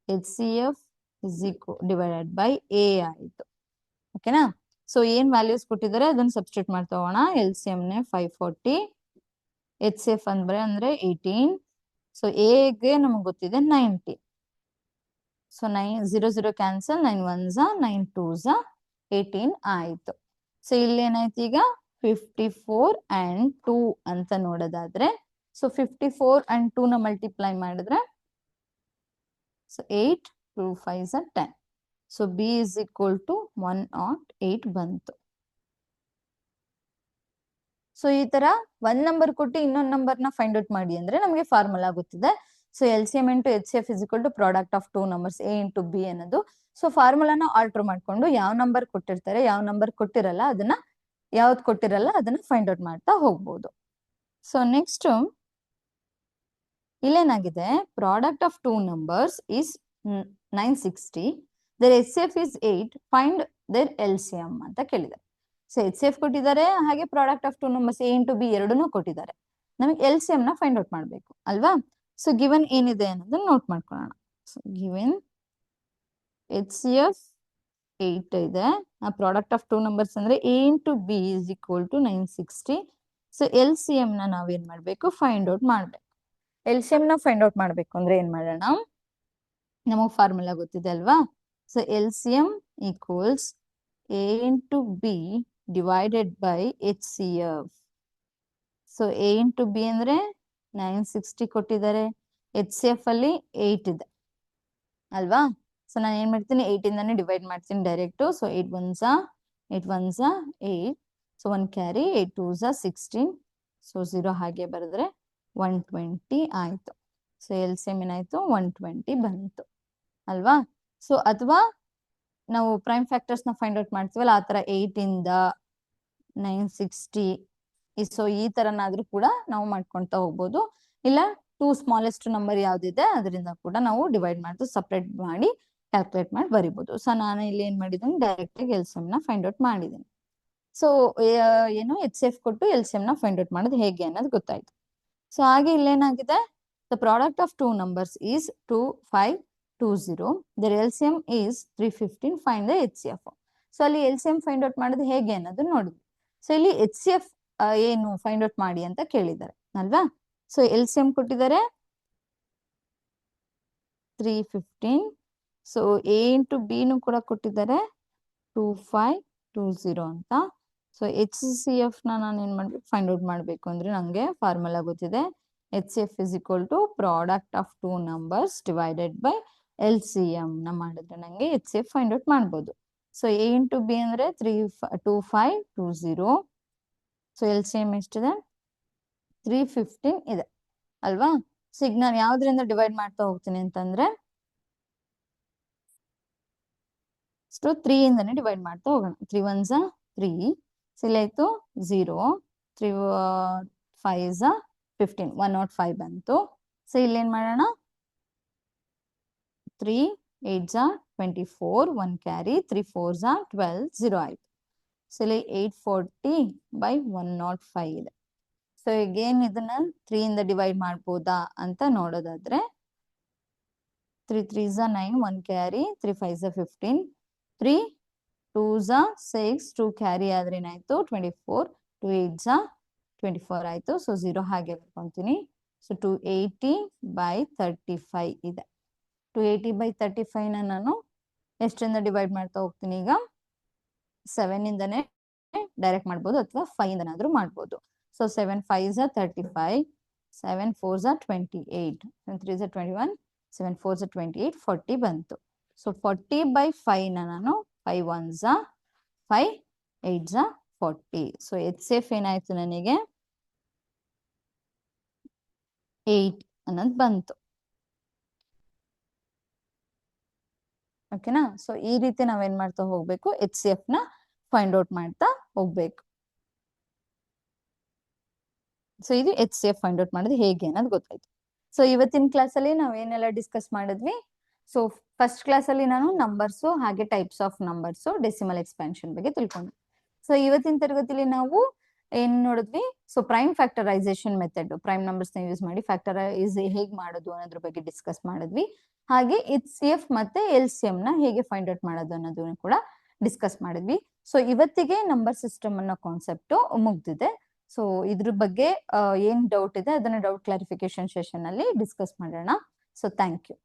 A: H C F is equal divided by A ಆಯ್ತು. ಓಕೆನಾ. ಸೊ ಏನ್ ವ್ಯಾಲ್ಯೂಸ್ ಕೊಟ್ಟಿದ್ದಾರೆ ಅದನ್ನ ಸಬ್ಸ್ಟಿಟ್ಯೂಟ್ ಮಾಡ್ತಾ ಹೋಗೋಣ. ಎಲ್ ಸಿ ಎಂ ನೇ 540, ಎಚ್ ಸಿ ಎಫ್ ಅಂದ್ರೆ 18. ಸೊ ಎ ಗೆ ನಮ್ಗೆ ಗೊತ್ತಿದೆ 90. ಸೊ 0 ಕ್ಯಾನ್ಸಲ್, 9 1s 9 2s 18 ಆಯ್ತು. ಸೊ ಇಲ್ಲಿ ಏನಾಯ್ತು, ಈಗ 54 and 2 ಅಂತ ನೋಡೋದಾದ್ರೆ, ಸೊ 54 and 2 ನ ಮಲ್ಟಿಪ್ಲೈ ಮಾಡಿದ್ರೆ so 8 2 5s 10. So B is equal to 108 ಬಂತು. ಸೊ ಈ ತರ 1 ನಂಬರ್ ಕೊಟ್ಟು ಇನ್ನೊಂದು ನಂಬರ್ ನ ಫೈಂಡ್ ಔಟ್ ಮಾಡಿ ಅಂದ್ರೆ ನಮಗೆ ಫಾರ್ಮುಲಾ ಗೊತ್ತಿದೆ. So L C M into H C F is equal to product of 2 numbers A into B ಅನ್ನೋದು. ಸೊ ಫಾರ್ಮುಲಾನ ಆಲ್ಟರ್ ಮಾಡ್ಕೊಂಡು ಯಾವ ನಂಬರ್ ಕೊಟ್ಟಿರ್ತಾರೆ, ಯಾವ ನಂಬರ್ ಕೊಟ್ಟಿರಲ್ಲ ಅದನ್ನ, ಯಾವ್ದು ಕೊಟ್ಟಿರಲ್ಲ ಅದನ್ನ ಫೈಂಡ್ ಔಟ್ ಮಾಡ್ತಾ ಹೋಗ್ಬೋದು. ಸೊ ನೆಕ್ಸ್ಟ್ ಇಲ್ಲೇನಾಗಿದೆ, product of 2 numbers is 960, their HCF is 8, find their LCM ಅಂತ ಕೇಳಿದ್ದಾರೆ. ಸೊ HCF ಕೊಟ್ಟಿದ್ದಾರೆ, ಹಾಗೆ product of two numbers A into B ಎರಡನ್ನೂ ಕೊಟ್ಟಿದ್ದಾರೆ. ನಮಗೆ LCM ನ ಫೈಂಡ್ ಔಟ್ ಮಾಡಬೇಕು ಅಲ್ವಾ? ಸೊ ಗಿವನ್ ಏನಿದೆ ಅನ್ನೋದನ್ನ ನೋಟ್ ಮಾಡ್ಕೊಳ್ಳೋಣ. ಸೊ ಗಿವನ್ HCF 8 ಇದೆ, ಆ ಪ್ರಾಡಕ್ಟ್ ಆಫ್ ಟು ನಂಬರ್ಸ್ ಅಂದ್ರೆ A into B is equal to 960. So LCM ನ ನಾವೇನ್ ಮಾಡ್ಬೇಕು, ಫೈಂಡ್ ಔಟ್ ಮಾಡ್ಬೇಕು. LCM ನ ಫೈಂಡ್ ಔಟ್ ಮಾಡ್ಬೇಕು ಅಂದ್ರೆ ಏನ್ ಮಾಡೋಣ, ನಮಗ್ ಫಾರ್ಮುಲಾ ಗೊತ್ತಿದೆ ಅಲ್ವಾ? So LCM equals A into B divided by HCF. So A into B ಅಂದ್ರೆ 960 ಕೊಟ್ಟಿದ್ದಾರೆ, HCF ಅಲ್ಲಿ 8 ಇದೆ ಅಲ್ವಾ? ಸೊ ನಾನು ಏನ್ ಮಾಡ್ತೀನಿ, 8 ಇಂದಾನೆ ಡಿವೈಡ್ ಮಾಡ್ತೀನಿ direct. So 8 1s 8. So 1 carry, 8 2s 16. So 0 ಹಾಗೆ ಬರೆದ್ರೆ 120 ಆಯ್ತು. ಸೊ LCM ಏನಾಯ್ತು, 120 ಬಂತು ಅಲ್ವಾ? ಸೊ ಅಥವಾ ನಾವು ಪ್ರೈಮ್ ಫ್ಯಾಕ್ಟರ್ಸ್ ನ ಫೈಂಡ್ ಔಟ್ ಮಾಡ್ತೀವಲ್ಲ, ಆ ತರ 8 ಇಂದ 960, ಸೊ ಈ ತರನಾದ್ರೂ ಕೂಡ ನಾವು ಮಾಡ್ಕೊಂತ ಹೋಗ್ಬೋದು. ಇಲ್ಲ ಟೂ ಸ್ಮಾಲೆಸ್ಟ್ ನಂಬರ್ ಯಾವ್ದಿದೆ ಅದರಿಂದ ಕೂಡ ನಾವು ಡಿವೈಡ್ ಮಾಡ್ತೀವಿ, ಸಪ್ರೇಟ್ ಮಾಡಿ ಕ್ಯಾಲ್ಕುಲೇಟ್ ಮಾಡಿ ಬರಿಬಹುದು. ಸೊ ನಾನು ಇಲ್ಲಿ ಏನ್ ಮಾಡಿದ್ದೀನಿ, ಡೈರೆಕ್ಟ್ ಆಗಿ LCM ನ ಫೈಂಡ್ ಔಟ್ ಮಾಡಿದ್ದೀನಿ. ಸೊ ಏನು HCF ಕೊಟ್ಟು LCM ನ ಫೈಂಡ್ ಔಟ್ ಮಾಡೋದು ಹೇಗೆ ಅನ್ನೋದು ಗೊತ್ತಾಯ್ತು. ಸೊ ಹಾಗೆ ಇಲ್ಲೇನಾಗಿದೆ, the product of two numbers is 2520, their LCM is 315, find the HCF. So ಅಲ್ಲಿ LCM ಫೈಂಡ್ ಔಟ್ ಮಾಡೋದು ಹೇಗೆ ಅನ್ನೋದು ನೋಡಿದ್ವಿ. ಸೊ ಇಲ್ಲಿ HCF ಏನು ಫೈಂಡ್ ಔಟ್ ಮಾಡಿ ಅಂತ ಕೇಳಿದ್ದಾರೆ ಅಲ್ವಾ? ಸೊ LCM ಕೊಟ್ಟಿದ್ದಾರೆ 315. ಸೊ A ಇಂಟು B ನು ಕೂಡ ಕೊಟ್ಟಿದ್ದಾರೆ 2520 ಅಂತ. ಸೊ HCF ನ ನಾನು ಏನ್ ಮಾಡ್ಬೇಕು, ಫೈಂಡ್ ಔಟ್ ಮಾಡ್ಬೇಕು ಅಂದ್ರೆ ನಂಗೆ ಫಾರ್ಮುಲಾ ಗೊತ್ತಿದೆ. HCF is equal to product of two numbers divided by LCM ನ ಮಾಡಿದ್ರೆ ನಂಗೆ HCF ಫೈಂಡ್ ಔಟ್ ಮಾಡ್ಬೋದು. ಸೊ A ಇಂಟು B ಅಂದ್ರೆ 2520. ಸೊ LCM ಎಷ್ಟಿದೆ, 315 ಇದೆ ಅಲ್ವಾ? ಸೊ ಈಗ ನಾನು ಯಾವ್ದ್ರಿಂದ ಡಿವೈಡ್ ಮಾಡ್ತಾ ಹೋಗ್ತೀನಿ ಅಂತಂದ್ರೆ, 3 ಇಂದಾನೆ ಡಿವೈಡ್ ಮಾಡ್ತಾ ಹೋಗೋಣ. 3 1s 3, ಸೊ ಇಲ್ಲಾಯ್ತು 0, 3 5s 15, 105 ಬಂತು. ಸೊ ಇಲ್ಲೇನ್ ಮಾಡೋಣ, 3 8s 24, 1 ಕ್ಯಾರಿ, 3 4s 12, 0 ಆಯ್ತು. ಸೊ ಇಲ್ಲಿ 840 ಬೈ 105 ಇದೆ. ಸೊ ಈಗೇನ್ ಇದನ್ನ 3 ಇಂದ ಡಿವೈಡ್ ಮಾಡ್ಬೋದಾ ಅಂತ ನೋಡೋದಾದ್ರೆ, 3 3s 9, 1 carry, 3 5s 15, 3 2s 6, 2 carry ಆದ್ರೆ ಏನಾಯ್ತು 24, 2 8s 24 ಆಯ್ತು. ಸೊ 0 ಹಾಗೆ ಬರ್ಕೊಂತೀನಿ. ಸೊ 280 ಬೈ 35 ಇದೆ. 280 ಬೈ 35 ನ ನಾನು ಎಷ್ಟರಿಂದ ಡಿವೈಡ್ ಮಾಡ್ತಾ ಹೋಗ್ತೀನಿ, ಈಗ 7 ಇಂದನೇ ಡೈರೆಕ್ಟ್ ಮಾಡ್ಬೋದು ಅಥವಾ 5 ಇಂದನಾದ್ರೂ ಮಾಡ್ಬೋದು. So 7 5s 35, 7 4s 28, 7 3s 21, 7 4s 28, 40 ಬಂತು. ಸೊ 40 ಬೈ 5 ನ ನಾನು 5 1s 5, 8s 40. ಸೊ HCF ಏನಾಯ್ತು ನನಗೆ 8 ಅನ್ನೋದು ಬಂತು. ಓಕೆನಾ? ಸೊ ಈ ರೀತಿ ನಾವೇನ್ ಮಾಡ್ತಾ ಹೋಗ್ಬೇಕು, HCF ನ ಫೈಂಡ್ ಔಟ್ ಮಾಡ್ತಾ ಹೋಗ್ಬೇಕು. ಸೊ ಇದು HCF ಫೈಂಡ್ ಔಟ್ ಮಾಡೋದು ಹೇಗೆ ಅನ್ನೋದು ಗೊತ್ತಾಯ್ತು. ಸೊ ಇವತ್ತಿನ ಕ್ಲಾಸ್ ಅಲ್ಲಿ ನಾವ್ ಏನೆಲ್ಲ ಡಿಸ್ಕಸ್ ಮಾಡಿದ್ವಿ. ಸೊ ಫಸ್ಟ್ ಕ್ಲಾಸ್ ಅಲ್ಲಿ ನಾನು ನಂಬರ್ಸ್ ಹಾಗೆ types of numbers, decimal expansion ಬಗ್ಗೆ ತಿಳ್ಕೊಂಡೆ. ಸೊ ಇವತ್ತಿನ ತರಗತಿಲಿ ನಾವು ಏನ್ ನೋಡಿದ್ವಿ, so prime factorisation method, prime numbers ನ ಯೂಸ್ ಮಾಡಿ ಫ್ಯಾಕ್ಟರೈಸ್ ಹೇಗ್ ಮಾಡೋದು ಅನ್ನೋದ್ರ ಬಗ್ಗೆ ಡಿಸ್ಕಸ್ ಮಾಡಿದ್ವಿ. ಹಾಗೆ HCF ಮತ್ತೆ LCM ನ ಹೇಗೆ ಫೈಂಡ್ ಔಟ್ ಮಾಡೋದು ಅನ್ನೋದನ್ನ ಕೂಡ ಡಿಸ್ಕಸ್ ಮಾಡಿದ್ವಿ. ಸೊ ಇವತ್ತಿಗೆ ನಂಬರ್ ಸಿಸ್ಟಮ್ ಅನ್ನೋ ಕಾನ್ಸೆಪ್ಟ್ ಮುಗ್ದಿದೆ. ಸೊ ಇದ್ರ ಬಗ್ಗೆ ಏನ್ ಡೌಟ್ ಇದೆ ಅದನ್ನ ಡೌಟ್ ಕ್ಲಾರಿಫಿಕೇಶನ್ ಸೆಷನ್ ಅಲ್ಲಿ ಡಿಸ್ಕಸ್ ಮಾಡೋಣ. So thank you.